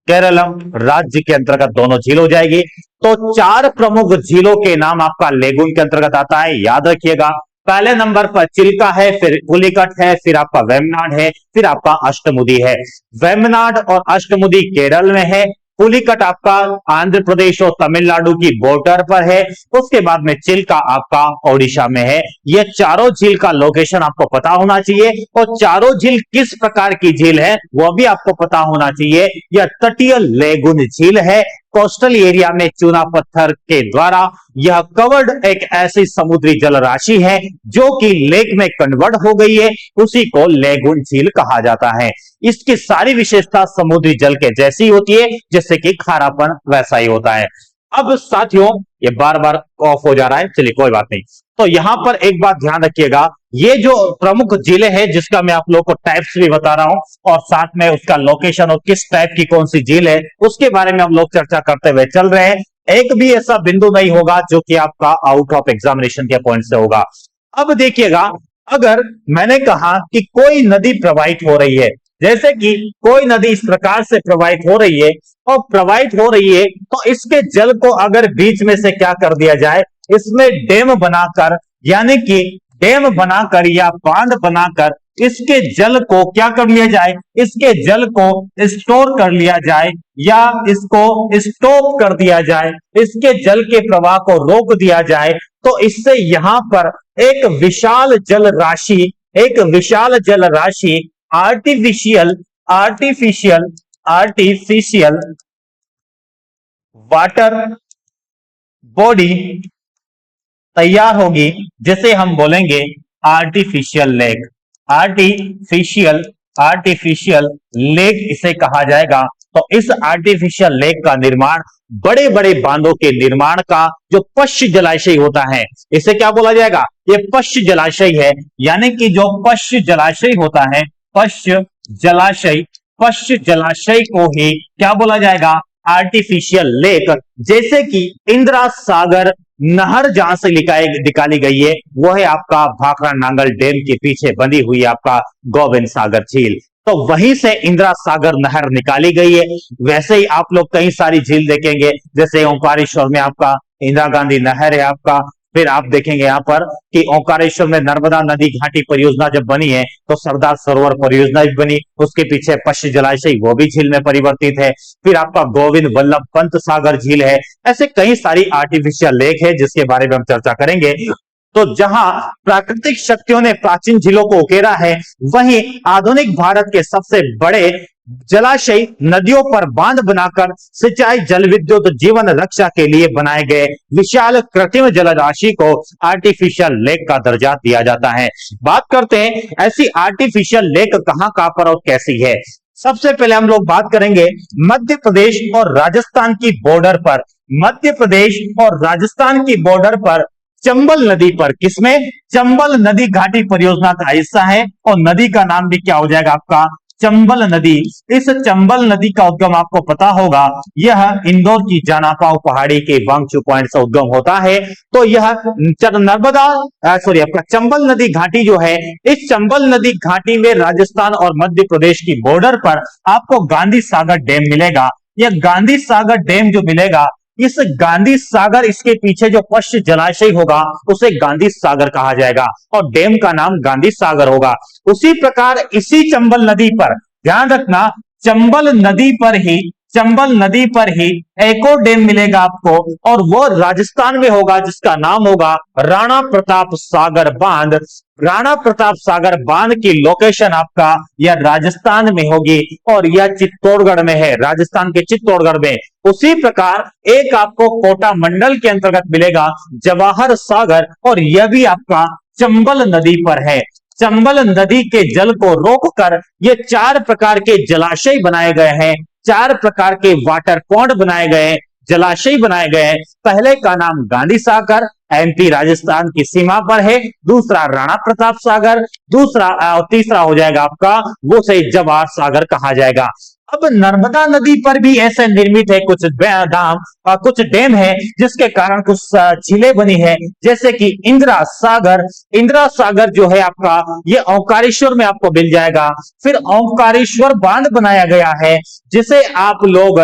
केरलम राज्य के अंतर्गत दोनों झील हो जाएगी। तो चार प्रमुख झीलों के नाम आपका लेगुन के अंतर्गत आता है, याद रखिएगा। पहले नंबर पर चिल्का है, फिर पुलिकट है, फिर आपका वेम्बनाड है, फिर आपका अष्टमुदी है। वेम्बनाड और अष्टमुदी केरल में है, पुलिकट आपका आंध्र प्रदेश और तमिलनाडु की बॉर्डर पर है। उसके बाद में चिल्का आपका ओडिशा में है। ये चारों झील का लोकेशन आपको पता होना चाहिए, और चारों झील किस प्रकार की झील है वह भी आपको पता होना चाहिए। यह तटीय लेगुन झील है। कोस्टल एरिया में चूना पत्थर के द्वारा यह कवर्ड एक ऐसी समुद्री जल राशि है जो कि लेक में कन्वर्ट हो गई है, उसी को लेगुन झील कहा जाता है। इसकी सारी विशेषता समुद्री जल के जैसी होती है, जैसे कि खारापन वैसा ही होता है। अब साथियों ये बार बार ऑफ हो जा रहा है, चलिए कोई बात नहीं। तो यहां पर एक बात ध्यान रखिएगा, ये जो प्रमुख जिले हैं जिसका मैं आप लोगों को टाइप्स भी बता रहा हूं और साथ में उसका लोकेशन और किस टाइप की कौन सी झील है उसके बारे में हम लोग चर्चा करते हुए चल रहे हैं। एक भी ऐसा बिंदु नहीं होगा जो कि आपका आउट ऑफ एग्जामिनेशन के पॉइंट से होगा। अब देखिएगा, अगर मैंने कहा कि कोई नदी प्रवाहित हो रही है, जैसे कि कोई नदी इस प्रकार से प्रवाहित हो रही है और प्रवाहित हो रही है, तो इसके जल को अगर बीच में से क्या कर दिया जाए, इसमें डैम बनाकर, यानी कि डैम बनाकर या बांध बनाकर इसके जल को क्या कर लिया जाए, इसके जल को स्टोर कर लिया जाए या इसको स्टॉप कर दिया जाए, इसके जल के प्रवाह को रोक दिया जाए, तो इससे यहां पर एक विशाल जल राशि, एक विशाल जल राशि artificial artificial artificial water body तैयार होगी, जिसे हम बोलेंगे artificial lake. Artificial artificial lake इसे कहा जाएगा। तो इस आर्टिफिशियल लेक का निर्माण, बड़े बड़े बांधों के निर्माण का जो पश्च जलाशय होता है, इसे क्या बोला जाएगा, ये पश्च जलाशय है। यानी कि जो पश्च जलाशय होता है, पश्च जलाशय, पश्च जलाशय को ही क्या बोला जाएगा, आर्टिफिशियल लेक। जैसे कि इंदिरा सागर नहर जहां से निकाली गई है वो है आपका भाखड़ा नांगल डैम के पीछे बनी हुई आपका गोविंद सागर झील, तो वहीं से इंदिरा सागर नहर निकाली गई है। वैसे ही आप लोग कई सारी झील देखेंगे, जैसे ओंकारेश्वर में आपका इंदिरा गांधी नहर है आपका। फिर आप देखेंगे यहां पर कि ओंकारेश्वर में नर्मदा नदी घाटी परियोजना जब बनी है तो सरदार सरोवर परियोजना भी बनी, उसके पीछे पश्च जलाशय वो भी झील में परिवर्तित है। फिर आपका गोविंद वल्लभ पंत सागर झील है। ऐसे कई सारी आर्टिफिशियल लेक है जिसके बारे में हम चर्चा करेंगे। तो जहां प्राकृतिक शक्तियों ने प्राचीन झीलों को उकेरा है, वहीं आधुनिक भारत के सबसे बड़े जलाशय नदियों पर बांध बनाकर सिंचाई, जल विद्युत, जीवन रक्षा के लिए बनाए गए विशाल कृत्रिम जलराशि को आर्टिफिशियल लेक का दर्जा दिया जाता है। बात करते हैं ऐसी आर्टिफिशियल लेक कहां पर और कैसी है। सबसे पहले हम लोग बात करेंगे मध्य प्रदेश और राजस्थान की बॉर्डर पर। मध्य प्रदेश और राजस्थान की बॉर्डर पर चंबल नदी पर, किसमें, चंबल नदी घाटी परियोजना का हिस्सा है और नदी का नाम भी क्या हो जाएगा आपका, चंबल नदी। इस चंबल नदी का उद्गम आपको पता होगा, यह इंदौर की जानापाव पहाड़ी के वांगचू पॉइंट से उद्गम होता है। तो यह नर्मदा आपका चंबल नदी घाटी जो है, इस चंबल नदी घाटी में राजस्थान और मध्य प्रदेश की बॉर्डर पर आपको गांधी सागर डैम मिलेगा। यह गांधी सागर डैम जो मिलेगा, इस गांधी सागर, इसके पीछे जो पश्च जलाशय होगा उसे गांधी सागर कहा जाएगा और डैम का नाम गांधी सागर होगा। उसी प्रकार इसी चंबल नदी पर, ध्यान रखना, चंबल नदी पर ही, चंबल नदी पर ही एक और डैम मिलेगा आपको और वो राजस्थान में होगा, जिसका नाम होगा राणा प्रताप सागर बांध। राणा प्रताप सागर बांध की लोकेशन आपका यह राजस्थान में होगी और यह चित्तौड़गढ़ में है, राजस्थान के चित्तौड़गढ़ में। उसी प्रकार एक आपको कोटा मंडल के अंतर्गत मिलेगा जवाहर सागर और यह भी आपका चंबल नदी पर है। चंबल नदी के जल को रोककर ये चार प्रकार के जलाशय बनाए गए हैं, चार प्रकार के वाटर पॉन्ड बनाए गए हैं, जलाशय बनाए गए हैं। पहले का नाम गांधी सागर एमपी राजस्थान की सीमा पर है, दूसरा राणा प्रताप सागर, दूसरा और तीसरा हो जाएगा आपका वो से जवाहर सागर कहा जाएगा। अब नर्मदा नदी पर भी ऐसे निर्मित है कुछ दाम, कुछ डैम है जिसके कारण कुछ झीलें बनी है, जैसे कि इंदिरा सागर। इंदिरा सागर जो है आपका ये ओंकारेश्वर में आपको मिल जाएगा। फिर ओंकारेश्वर बांध बनाया गया है जिसे आप लोग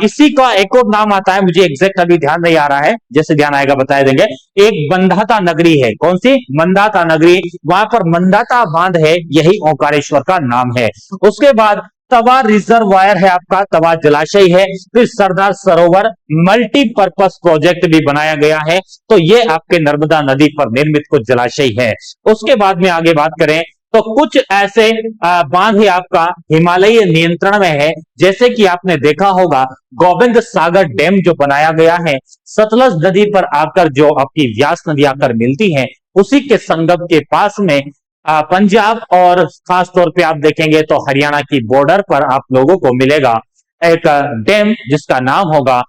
इसी का एक और नाम आता है, मुझे एग्जैक्ट अभी ध्यान नहीं आ रहा है, जैसे ध्यान आएगा बताया देंगे। एक मंदाता नगरी है, कौन सी, मंदाता नगरी, वहां पर मंदाता बांध है, यही ओंकारेश्वर का नाम है। उसके बाद तवा रिजर्वायर है आपका, तवा जलाशय है। फिर सरदार सरोवर मल्टीपर्पज प्रोजेक्ट भी बनाया गया है, तो ये आपके नर्मदा नदी पर निर्मित कुछ जलाशय है। उसके बाद में आगे बात करें तो कुछ ऐसे बांध है आपका हिमालय नियंत्रण में है, जैसे कि आपने देखा होगा गोविंद सागर डैम जो बनाया गया है सतलज नदी पर आकर, जो आपकी व्यास नदी आकर मिलती है, उसी के संगम के पास में पंजाब और खास तौर पे आप देखेंगे तो हरियाणा की बॉर्डर पर आप लोगों को मिलेगा एक डैम जिसका नाम होगा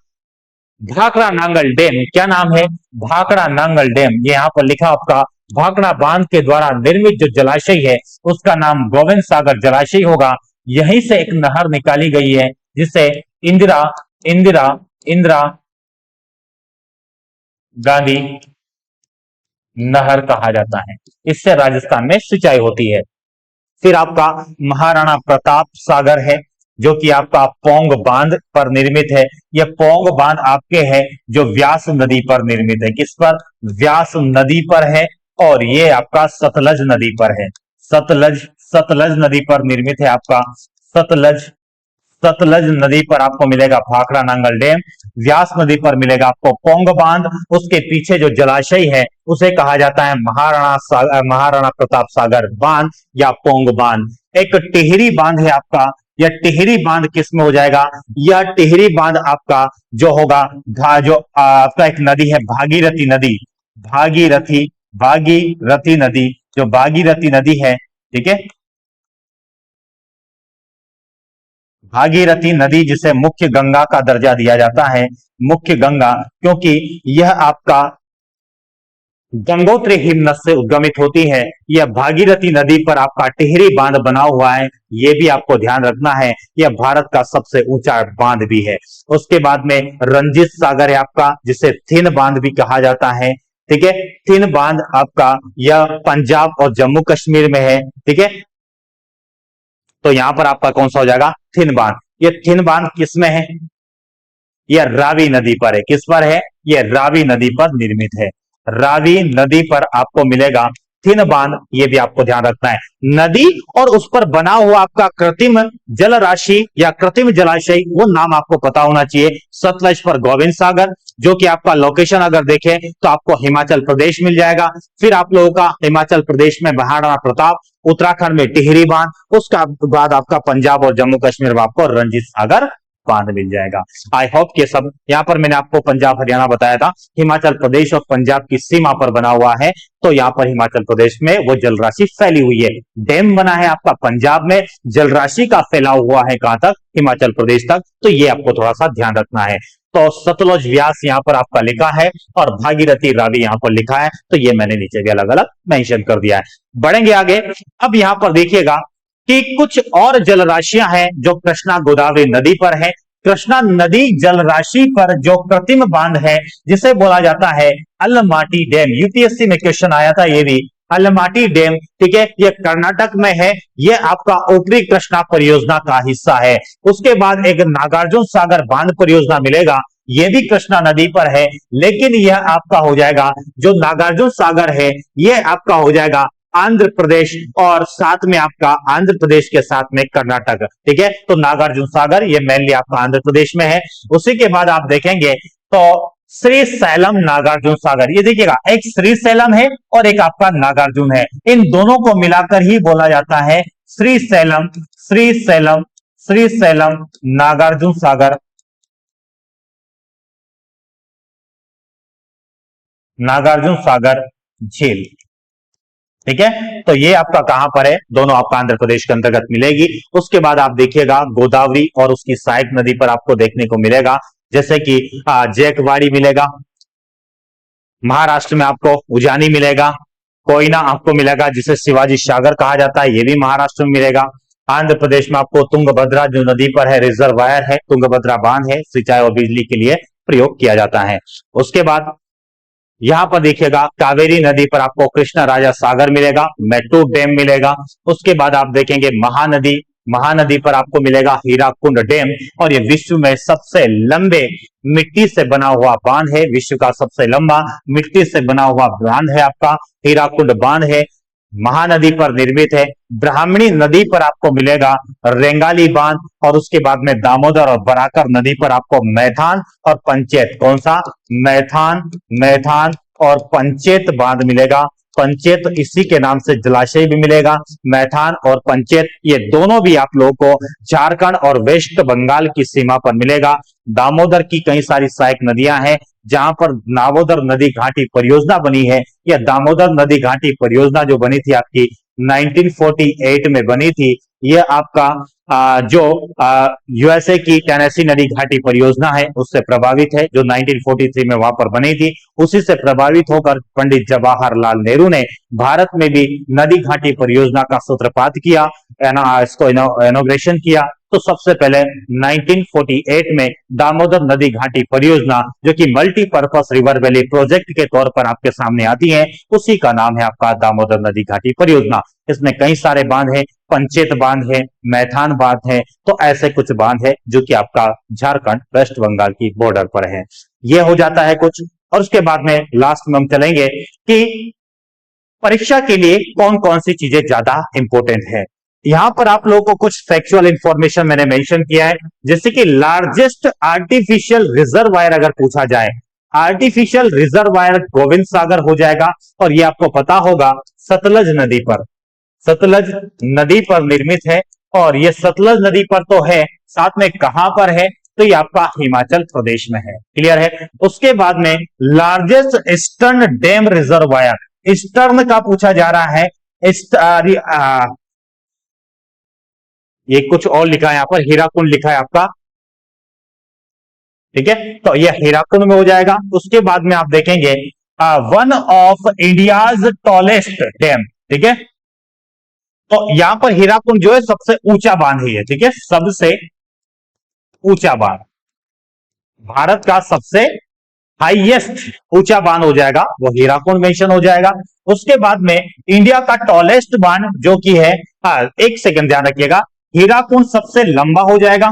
भाखड़ा नांगल डैम, क्या नाम है? भाखड़ा नांगल डैम। ये यहाँ पर लिखा आपका भाखड़ा बांध के द्वारा निर्मित जो जलाशय है उसका नाम गोविंद सागर जलाशय होगा। यहीं से एक नहर निकाली गई है जिसे इंदिरा इंदिरा इंदिरा गांधी नहर कहा जाता है। इससे राजस्थान में सिंचाई होती है। फिर आपका महाराणा प्रताप सागर है जो कि आपका पोंग बांध पर निर्मित है। यह पोंग बांध आपके है जो व्यास नदी पर निर्मित है। किस पर? व्यास नदी पर है। और ये आपका सतलज नदी पर है। सतलज सतलज नदी पर निर्मित है आपका सतलज सतलज नदी पर आपको मिलेगा भाखड़ा नांगल डैम। व्यास नदी पर मिलेगा आपको पोंग बांध। उसके पीछे जो जलाशय है उसे कहा जाता है महाराणा प्रताप सागर बांध या पोंग बांध। एक टिहरी बांध है आपका। यह टिहरी बांध किस में हो जाएगा? यह टिहरी बांध आपका जो होगा जो आपका एक नदी है भागीरथी नदी। भागीरथी भागीरथी नदी, जो भागीरथी नदी है, ठीक है, भागीरथी नदी जिसे मुख्य गंगा का दर्जा दिया जाता है, मुख्य गंगा, क्योंकि यह आपका गंगोत्री हिमनद से उद्गमित होती है। यह भागीरथी नदी पर आपका टिहरी बांध बना हुआ है। यह भी आपको ध्यान रखना है। यह भारत का सबसे ऊंचा बांध भी है। उसके बाद में रंजीत सागर है आपका जिसे थिन बांध भी कहा जाता है। ठीक है, थिन बांध आपका यह पंजाब और जम्मू कश्मीर में है। ठीक है, तो यहां पर आपका कौन सा हो जाएगा? थिन बांध। ये थिन बांध किस में है? यह रावी नदी पर है। किस पर है? यह रावी नदी पर निर्मित है। रावी नदी पर आपको मिलेगा थिन बांध। ये भी आपको ध्यान रखना है। नदी और उस पर बना हुआ आपका कृत्रिम जल राशि या कृत्रिम जलाशय, वो नाम आपको पता होना चाहिए। सतलज पर गोविंद सागर, जो कि आपका लोकेशन अगर देखें तो आपको हिमाचल प्रदेश मिल जाएगा। फिर आप लोगों का हिमाचल प्रदेश में महाराणा प्रताप, उत्तराखंड में टिहरी बांध, उसका बाद आपका पंजाब और जम्मू कश्मीर में आपको रंजीत सागर बांध मिल जाएगा। आई होप कि सब, यहां पर मैंने आपको पंजाब हरियाणा बताया था, हिमाचल प्रदेश और पंजाब की सीमा पर बना हुआ है। तो यहां पर हिमाचल प्रदेश में वो जलराशि फैली हुई है। डैम बना है आपका पंजाब में, जलराशि का फैलाव हुआ है कहां तक? हिमाचल प्रदेश तक। तो ये आपको थोड़ा सा ध्यान रखना है। तो सतलुज व्यास यहाँ पर आपका लिखा है और भागीरथी रावी यहाँ पर लिखा है। तो ये मैंने नीचे भी अलग अलग मेंशन कर दिया है। बढ़ेंगे आगे। अब यहाँ पर देखिएगा कि कुछ और जलराशियां हैं जो कृष्णा गोदावरी नदी पर है। कृष्णा नदी जलराशि पर जो कृत्रिम बांध है जिसे बोला जाता है अलमाटी डैम। यूपीएससी में क्वेश्चन आया था ये भी, अलमाटी डैम। ठीक है, ये कर्नाटक में है। ये आपका ऊपरी कृष्णा परियोजना का हिस्सा है। उसके बाद एक नागार्जुन सागर बांध परियोजना मिलेगा। ये भी कृष्णा नदी पर है, लेकिन यह आपका हो जाएगा, जो नागार्जुन सागर है ये आपका हो जाएगा आंध्र प्रदेश और साथ में आपका आंध्र प्रदेश के साथ में कर्नाटक। ठीक है, तो नागार्जुन सागर ये मेनली आपका आंध्र प्रदेश में है। उसी के बाद आप देखेंगे तो श्री सैलम नागार्जुन सागर, ये देखिएगा एक श्री सैलम है और एक आपका नागार्जुन है। इन दोनों को मिलाकर ही बोला जाता है Srisailam, Srisailam, Srisailam Nagarjuna Sagar, Nagarjuna Sagar झील। ठीक है, तो ये आपका कहां पर है? दोनों आपका आंध्र प्रदेश के अंतर्गत मिलेगी। उसके बाद आप देखिएगा गोदावरी और उसकी सहायक नदी पर आपको देखने को मिलेगा, जैसे कि जैकवाड़ी मिलेगा, महाराष्ट्र में आपको उजानी मिलेगा, कोयना आपको मिलेगा जिसे शिवाजी सागर कहा जाता है, ये भी महाराष्ट्र में मिलेगा। आंध्र प्रदेश में आपको तुंगभद्रा जो नदी पर है, रिजर्वायर है, तुंगभद्रा बांध है, सिंचाई और बिजली के लिए प्रयोग किया जाता है। उसके बाद यहां पर देखिएगा कावेरी नदी पर आपको कृष्ण राजा सागर मिलेगा, मेट्टूर डैम मिलेगा। उसके बाद आप देखेंगे महानदी, महानदी पर आपको मिलेगा हीराकुंड डैम। और ये विश्व में सबसे लंबे मिट्टी से बना हुआ बांध है, विश्व का सबसे लंबा मिट्टी से बना हुआ बांध है आपका हीराकुंड बांध है, महानदी पर निर्मित है। ब्राह्मणी नदी पर आपको मिलेगा रेंगाली बांध। और उसके बाद में दामोदर और बराकर नदी पर आपको मैथान और पंचेत, कौन सा? मैथान, मैथान और पंचेत बांध मिलेगा। पंचेत इसी के नाम से जलाशय भी मिलेगा। मैथान और पंचेत ये दोनों भी आप लोगों को झारखंड और वेस्ट बंगाल की सीमा पर मिलेगा। दामोदर की कई सारी सहायक नदियां हैं जहां पर दामोदर नदी घाटी परियोजना बनी है। यह दामोदर नदी घाटी परियोजना जो बनी थी आपकी 1948 में बनी थी, ये आपका जो यूएसए की टेनेसी नदी घाटी परियोजना है उससे प्रभावित है, जो 1943 में वहां पर बनी थी। उसी से प्रभावित होकर पंडित जवाहरलाल नेहरू ने भारत में भी नदी घाटी परियोजना का सूत्रपात किया, इसको इनॉग्रेशन किया। तो सबसे पहले 1948 में दामोदर नदी घाटी परियोजना, जो कि मल्टीपर्पस रिवर वैली प्रोजेक्ट के तौर पर आपके सामने आती है, उसी का नाम है आपका दामोदर नदी घाटी परियोजना। इसमें कई सारे बांध है, पंचेत बांध है, मैथान बांध है, तो ऐसे कुछ बांध है जो कि आपका झारखंड वेस्ट बंगाल की बॉर्डर पर है। यह हो जाता है कुछ। और उसके बाद में लास्ट में हम चलेंगे कि परीक्षा के लिए कौन कौन सी चीजें ज्यादा इंपॉर्टेंट है। यहां पर आप लोगों को कुछ फैक्चुअल इंफॉर्मेशन मैंने मेंशन किया है, जैसे कि लार्जेस्ट आर्टिफिशियल रिजर्वायर अगर पूछा जाए, आर्टिफिशियल रिजर्वायर गोविंद सागर हो जाएगा। और ये आपको पता होगा सतलज नदी पर, सतलज नदी पर निर्मित है। और ये सतलज नदी पर तो है, साथ में कहां पर है, तो ये आपका हिमाचल प्रदेश में है। क्लियर है। उसके बाद में largest eastern dam reservoir, eastern का पूछा जा रहा है। ये कुछ और लिखा है यहाँ पर, हीराकुंड लिखा है आपका, ठीक है, तो ये हीराकुंड में हो जाएगा। उसके बाद में आप देखेंगे one of India's tallest dam, ठीक है, तो यहां पर हीराकुंड जो है सबसे ऊंचा बांध ही है, ठीक है, सबसे ऊंचा बांध, भारत का सबसे हाईएस्ट ऊंचा बांध हो जाएगा, वो हीराकुंड मेंशन हो जाएगा। उसके बाद में इंडिया का टॉलेस्ट बांध जो कि है, एक सेकंड ध्यान रखिएगा, हीराकुंड सबसे लंबा हो जाएगा।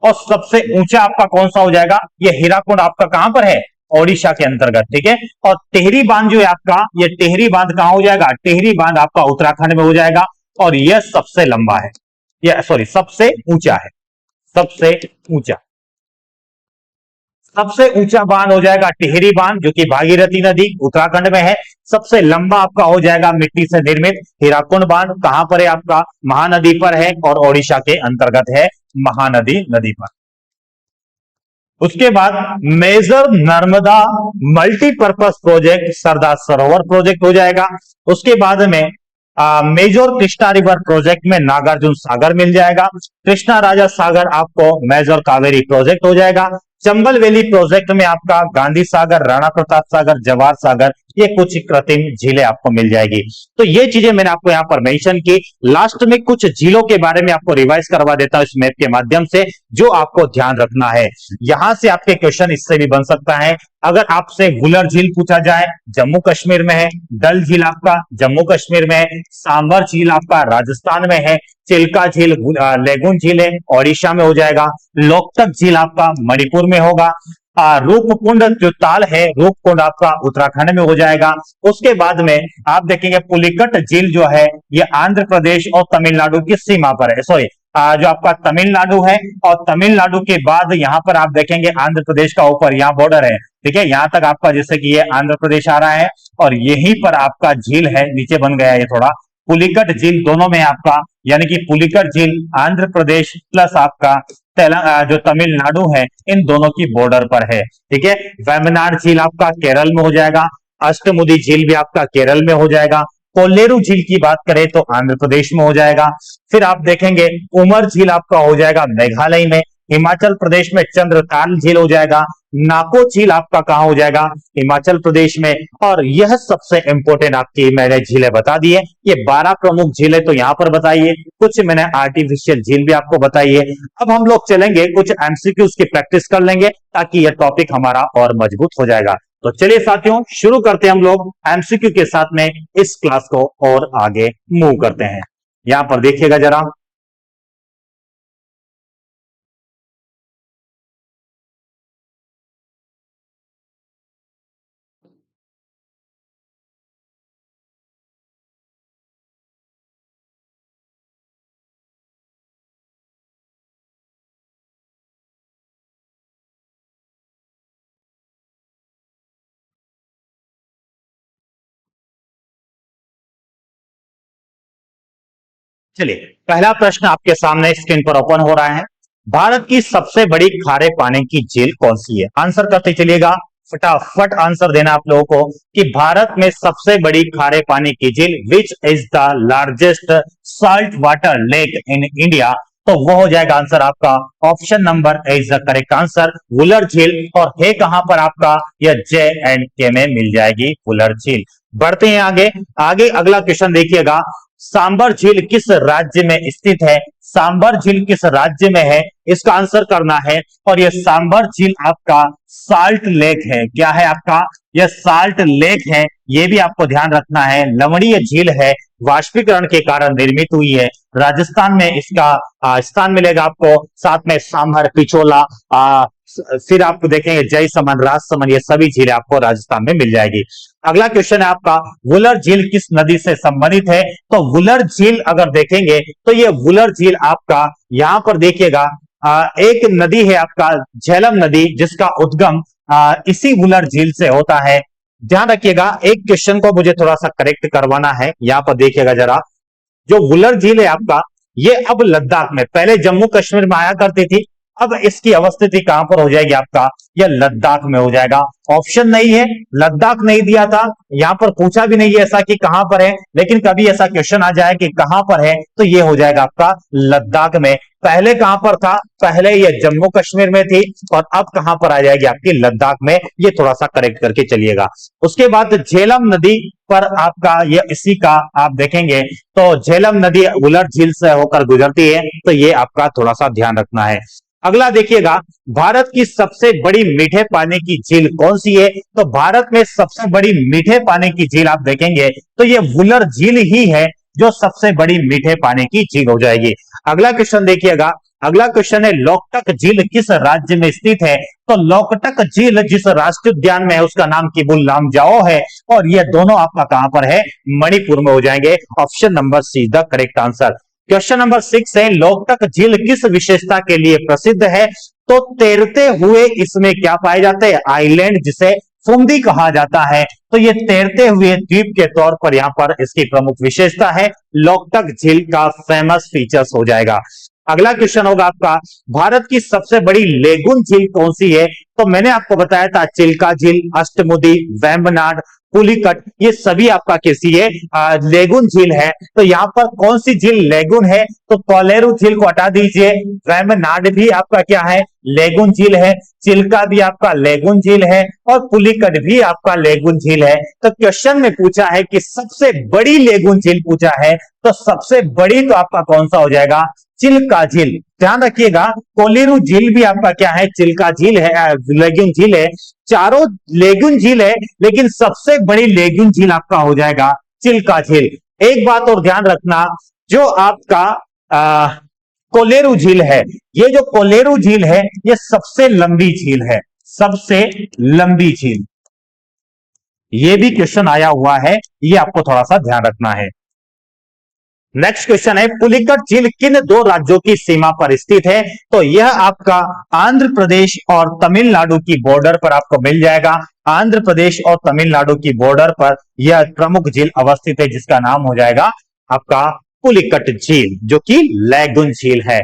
और सबसे ऊंचा आपका कौन सा हो जाएगा, ये हीराकुंड आपका कहां पर है, ओडिशा के अंतर्गत, ठीक है। और टेहरी बांध जो है आपका, ये टेहरी बांध कहां हो जाएगा, टेहरी बांध आपका उत्तराखंड में हो जाएगा। और यह सबसे लंबा है, यह सॉरी सबसे ऊंचा है, सबसे ऊंचा, सबसे ऊंचा बांध हो जाएगा टिहरी बांध, जो कि भागीरथी नदी उत्तराखंड में है। सबसे लंबा आपका हो जाएगा मिट्टी से निर्मित हीराकुंड बांध, कहां पर है आपका, महानदी पर है, और ओडिशा के अंतर्गत है, महानदी नदी पर। उसके बाद major Narmada multipurpose project Sardar Sarovar project हो जाएगा। उसके बाद में मेजर कृष्णा रिवर प्रोजेक्ट में नागार्जुन सागर मिल जाएगा। कृष्णा राजा सागर आपको मेजर कावेरी प्रोजेक्ट हो जाएगा। चंबल वैली प्रोजेक्ट में आपका गांधी सागर, राणा प्रताप सागर, जवाहर सागर, ये कुछ कृत्रिम झीलें आपको मिल जाएगी। तो ये चीजें मैंने आपको यहाँ पर मेंशन की। लास्ट में कुछ झीलों के बारे में आपको रिवाइज करवा देता हूं इस मैप के माध्यम से, जो आपको ध्यान रखना है। यहां से आपके क्वेश्चन इससे भी बन सकता है। अगर आपसे वुलर झील पूछा जाए, जम्मू कश्मीर में है। डल झील आपका जम्मू कश्मीर में है। सांबर झील आपका राजस्थान में है। चिल्का झील, लेगुन झील है, ओडिशा में हो जाएगा। लोकतक झील आपका मणिपुर में होगा। रूपकुंड जो ताल है, रूपकुंड आपका उत्तराखंड में हो जाएगा। उसके बाद में आप देखेंगे पुलिकट झील जो है, ये आंध्र प्रदेश और तमिलनाडु की सीमा पर है। सॉरी, जो आपका तमिलनाडु है, और तमिलनाडु के बाद यहां पर आप देखेंगे आंध्र प्रदेश का ऊपर यहाँ बॉर्डर है, ठीक है, यहां तक आपका जैसे कि ये आंध्र प्रदेश आ रहा है, और यहीं पर आपका झील है, नीचे बन गया है ये थोड़ा, पुलिकट झील दोनों में आपका, यानी कि पुलिकट झील आंध्र प्रदेश प्लस आपका जो तमिलनाडु है, इन दोनों की बॉर्डर पर है, ठीक है। वेम्बनाड झील आपका केरल में हो जाएगा। अष्टमुदी झील भी आपका केरल में हो जाएगा। कोल्लेरू झील की बात करें तो आंध्र प्रदेश में हो जाएगा। फिर आप देखेंगे उमर झील आपका हो जाएगा मेघालय में। हिमाचल प्रदेश में चंद्रताल झील हो जाएगा। नाको झील आपका कहां हो जाएगा, हिमाचल प्रदेश में। और यह सबसे इंपॉर्टेंट आपकी मैंने झीलें बता दी है। ये 12 प्रमुख झीलें तो यहां पर बताइए, कुछ मैंने आर्टिफिशियल झील भी आपको बताई है। अब हम लोग चलेंगे कुछ एमसीक्यूज की प्रैक्टिस कर लेंगे, ताकि यह टॉपिक हमारा और मजबूत हो जाएगा। तो चलिए साथियों, शुरू करते हैं हम लोग एमसीक्यू के साथ में इस क्लास को, और आगे मूव करते हैं। यहां पर देखिएगा जरा, चलिए पहला प्रश्न आपके सामने स्क्रीन पर ओपन हो रहा है। भारत की सबसे बड़ी खारे पानी की झील कौन सी है? आंसर करते चलिएगा। फटाफट आंसर देना आप लोगों को कि भारत में सबसे बड़ी खारे पानी की झील, which is the largest salt water lake in India, तो वो हो जाएगा आंसर आपका option number A is the correct answer, Wular झील। और है कहां पर आपका, यह J&K में मिल जाएगी वुलर झील। बढ़ते हैं आगे। आगे अगला क्वेश्चन देखिएगा, सांबर झील किस राज्य में स्थित है? सांबर झील किस राज्य में है, इसका आंसर करना है। और यह सांबर झील आपका साल्ट लेक है। क्या है आपका, यह साल्ट लेक है, यह भी आपको ध्यान रखना है। लवणीय झील है, वाष्पीकरण के कारण निर्मित हुई है। राजस्थान में इसका स्थान मिलेगा आपको। साथ में सांभर, पिछोला, फिर आपको देखेंगे जयसमन, राजसमन, ये सभी झीलें आपको राजस्थान में मिल जाएगी। अगला क्वेश्चन है आपका, वुलर झील किस नदी से संबंधित है? तो वुलर झील अगर देखेंगे तो ये वुलर झील आपका यहां पर देखिएगा एक नदी है आपका झेलम नदी, जिसका उद्गम इसी वुलर झील से होता है। ध्यान रखिएगा, एक क्वेश्चन को मुझे थोड़ा सा करेक्ट करवाना है। यहां पर देखिएगा जरा, जो वुलर झील है आपका, ये अब लद्दाख में, पहले जम्मू कश्मीर में आया करती थी, अब इसकी अवस्थिति कहां पर हो जाएगी आपका, यह लद्दाख में हो जाएगा। ऑप्शन नहीं है, लद्दाख नहीं दिया था, यहां पर पूछा भी नहीं है ऐसा कि कहां पर है, लेकिन कभी ऐसा क्वेश्चन आ जाए कि कहां पर है, तो यह हो जाएगा आपका लद्दाख में। पहले कहां पर था, पहले यह जम्मू कश्मीर में थी, और अब कहां पर आ जाएगी आपकी लद्दाख में। ये थोड़ा सा करेक्ट करके चलिएगा। उसके बाद झेलम नदी पर आपका ये इसी का आप देखेंगे तो झेलम नदी वुलर झील से होकर गुजरती है, तो ये आपका थोड़ा सा ध्यान रखना है। अगला देखिएगा, भारत की सबसे बड़ी मीठे पानी की झील कौन सी है? तो भारत में सबसे बड़ी मीठे पानी की झील आप देखेंगे तो ये वुलर झील ही है, जो सबसे बड़ी मीठे पानी की झील हो जाएगी। अगला क्वेश्चन देखिएगा, अगला क्वेश्चन है, लोकटक झील किस राज्य में स्थित है? तो लोकटक झील जिस राष्ट्रीय उद्यान में है उसका नाम किबुल लामजाओ है, और ये दोनों आपका कहां पर है, मणिपुर में हो जाएंगे। Option number see the correct answer. Question number 6 है, लोकटक झील किस विशेषता के लिए प्रसिद्ध है? तो तैरते हुए इसमें क्या पाए जाते हैं, आइलैंड, जिसे फुंदी कहा जाता है। तो ये तैरते हुए द्वीप के तौर पर यहां पर इसकी प्रमुख विशेषता है। लोकटक झील का फेमस फीचर्स हो जाएगा। अगला क्वेश्चन होगा आपका, भारत की सबसे बड़ी लेगुन झील कौन सी है? तो मैंने आपको बताया था चिल्का झील, अष्टमुदी, वेम्बनाड, पुलिकट, ये सभी आपका कैसी है, लेगुन झील है। तो यहाँ पर कौन सी झील लेगुन है? तो कोलेरू झील को हटा दीजिए, वेम्बनाड भी आपका क्या है, लेगुन झील है, चिल्का भी आपका लेगुन झील है, और पुलिकट भी आपका लेगुन झील है। तो क्वेश्चन में पूछा है कि सबसे बड़ी लेगुन झील पूछा है, तो सबसे बड़ी तो आपका कौन सा हो जाएगा, चिल्का झील। ध्यान रखिएगा, कोलेरू झील भी आपका क्या है, चिल्का झील है, लेगुन झील है। चारों लेगुन झील है, लेकिन सबसे बड़ी लेगुन झील आपका हो जाएगा चिल्का झील। एक बात और ध्यान रखना, जो आपका कोलेरू झील है, ये जो कोलेरू झील है ये सबसे लंबी झील है, सबसे लंबी झील। ये भी क्वेश्चन आया हुआ है, ये आपको थोड़ा सा ध्यान रखना है। नेक्स्ट क्वेश्चन है, पुलिकट झील किन दो राज्यों की सीमा पर स्थित है? तो यह आपका आंध्र प्रदेश और तमिलनाडु की बॉर्डर पर आपको मिल जाएगा। आंध्र प्रदेश और तमिलनाडु की बॉर्डर पर यह प्रमुख झील अवस्थित है, जिसका नाम हो जाएगा आपका पुलिकट झील, जो कि लेगुन झील है।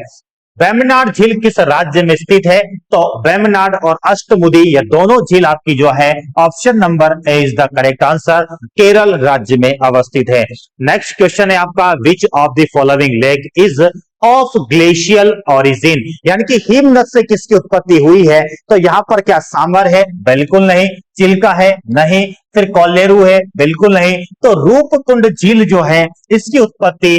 वेम्बनाड झील किस राज्य में स्थित है? तो वेम्बनाड और अष्टमुदी ये दोनों झील आपकी जो है, option number A is the correct answer, Kerala राज्य में अवस्थित है। नेक्स्ट क्वेश्चन है आपका, which of the following lake is of glacial origin, यानी कि हिमनद से किसकी उत्पत्ति हुई है? तो यहां पर क्या सांबर है? बिल्कुल नहीं। चिल्का है? नहीं। फिर कोलेरू है? बिल्कुल नहीं। तो रूपकुंड झील जो है इसकी उत्पत्ति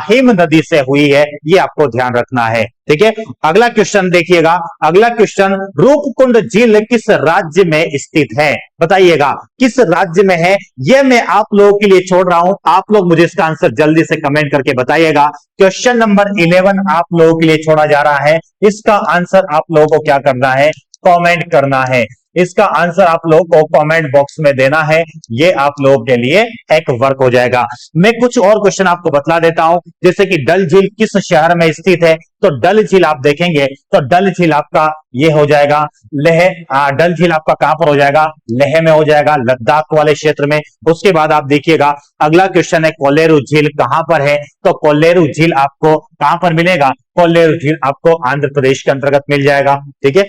हिम नदी से हुई है, ये आपको ध्यान रखना है। ठीक है, अगला क्वेश्चन देखिएगा। अगला क्वेश्चन, रूपकुंड झील किस राज्य में स्थित है? बताइएगा किस राज्य में है, ये मैं आप लोगों के लिए छोड़ रहा हूं। आप लोग मुझे इसका आंसर जल्दी से कमेंट करके बताइएगा। क्वेश्चन नंबर 11 आप लोगों के लिए छोड़ा जा रहा है, इसका आंसर आप लोगों को क्या करना है, कमेंट करना है। इसका आंसर आप लोगों को कमेंट बॉक्स में देना है, ये आप लोगों के लिए एक वर्क हो जाएगा। मैं कुछ और क्वेश्चन आपको बतला देता हूं, जैसे कि डल झील किस शहर में स्थित है? तो डल झील आप देखेंगे तो डल झील आपका ये हो जाएगा लेह। डल झील आपका कहां पर हो जाएगा, लेह में हो जाएगा, लद्दाख वाले क्षेत्र में। उसके बाद आप देखिएगा अगला क्वेश्चन है, कोलेरू झील कहां पर है? तो कोलेरू झील आपको कहां पर मिलेगा, कोलेरू झील आपको आंध्र प्रदेश के अंतर्गत मिल जाएगा। ठीक है,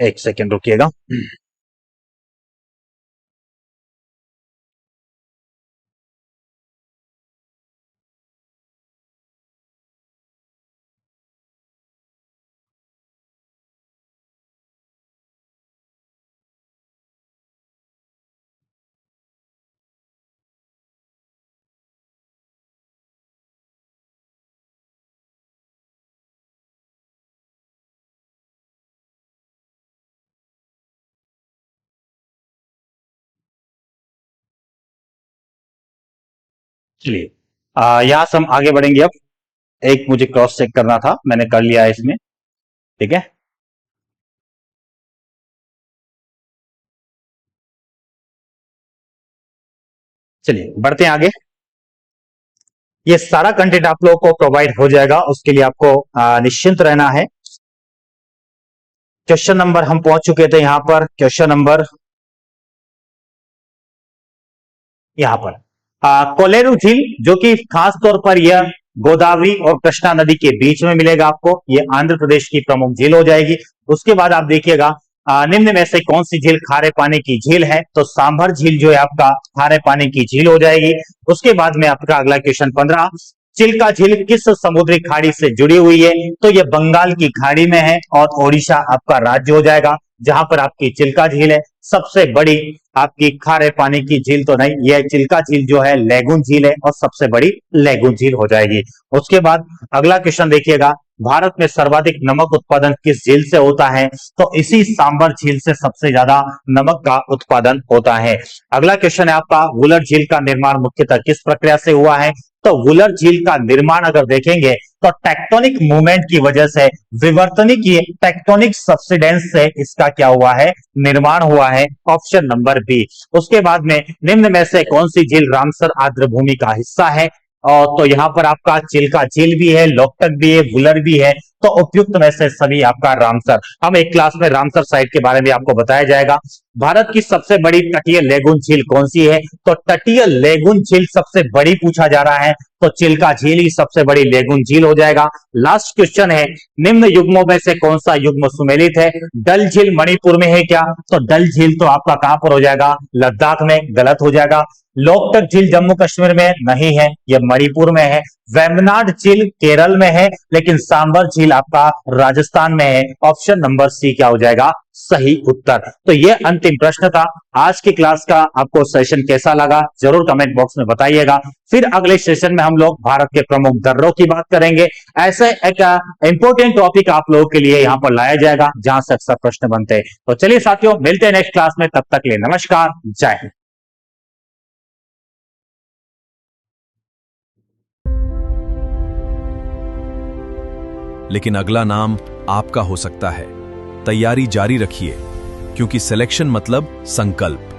एक सेकेंड रुकिएगा। चलिए, यहाँ से हम आगे बढ़ेंगे। अब एक मुझे क्रॉस चेक करना था, मैंने कर लिया है इसमें। ठीक है, चलिए बढ़ते हैं आगे। ये सारा कंटेंट आप लोगों को प्रोवाइड हो जाएगा, उसके लिए आपको निश्चिंत रहना है। क्वेश्चन नंबर हम पहुंच चुके थे यहां पर, क्वेश्चन नंबर यहां पर कोलेरू झील, जो कि खास तौर पर यह गोदावरी और कृष्णा नदी के बीच में मिलेगा आपको। ये आंध्र प्रदेश की प्रमुख झील हो जाएगी। उसके बाद आप देखिएगा निम्न में से कौन सी झील खारे पानी की झील है, तो सांभर झील जो है आपका खारे पानी की झील हो जाएगी। उसके बाद में आपका अगला क्वेश्चन 15, चिल्का झील किस समुद्री खाड़ी से जुड़ी हुई है, तो ये बंगाल की खाड़ी में है और ओडिशा आपका राज्य हो जाएगा, जहां पर आपकी चिल्का झील है। सबसे बड़ी आपकी खारे पानी की झील तो नहीं, यह चिल्का झील जो है लैगून झील है और सबसे बड़ी लैगून झील हो जाएगी। उसके बाद अगला क्वेश्चन देखिएगा, भारत में सर्वाधिक नमक उत्पादन किस झील से होता है, तो इसी सांबर झील से सबसे ज्यादा नमक का उत्पादन होता है। अगला क्वेश्चन है आपका, वुलर झील का निर्माण मुख्यतः किस प्रक्रिया से हुआ है, तो वुलर झील का निर्माण अगर देखेंगे तो टेक्टोनिक मूवमेंट की वजह से, विवर्तनिक टेक्टोनिक सब्सिडेंस से इसका क्या हुआ है, निर्माण हुआ है। Option number B. उसके बाद में निम्न में से कौन सी झील रामसर आर्द्र भूमि का हिस्सा है, और तो यहां पर आपका चिल्का झील भी है, लोकटक भी है, वुलर भी है, तो उपयुक्त में से सभी आपका रामसर। हम एक क्लास में रामसर साइट के बारे में आपको बताया जाएगा। भारत की सबसे बड़ी तटीय लेगून झील कौन सी है, तो तटीय लेगून झील सबसे बड़ी पूछा जा रहा है, तो चिल्का झील ही सबसे बड़ी लेगून झील हो जाएगा। लास्ट क्वेश्चन है, निम्न युग्मों में से कौन सा युग्म सुमेलित है, डल झील मणिपुर में है क्या, तो डल झील तो आपका कहां पर हो जाएगा, लद्दाख में, गलत हो जाएगा। लोकटक झील जम्मू कश्मीर में नहीं है, यह मणिपुर में है। वेम्बनाड झील केरल में है, लेकिन सांबर झील आपका राजस्थान में है। ऑप्शन नंबर सी क्या हो जाएगा, सही उत्तर। तो यह अंतिम प्रश्न था। आज की क्लास का आपको सेशन कैसा लगा जरूर कमेंट बॉक्स में बताइएगा। फिर अगले सेशन में हम लोग भारत के प्रमुख दर्रों की बात करेंगे। ऐसे एक इंपोर्टेंट टॉपिक आप लोगों के लिए यहां पर लाया जाएगा जहां से अक्सर प्रश्न बनते हैं। तो चलिए साथियों, मिलते हैं नेक्स्ट क्लास में, तब तक के लिए नमस्कार, जय हिंद। लेकिन अगला नाम आपका हो सकता है। तैयारी जारी रखिए, क्योंकि सिलेक्शन मतलब संकल्प।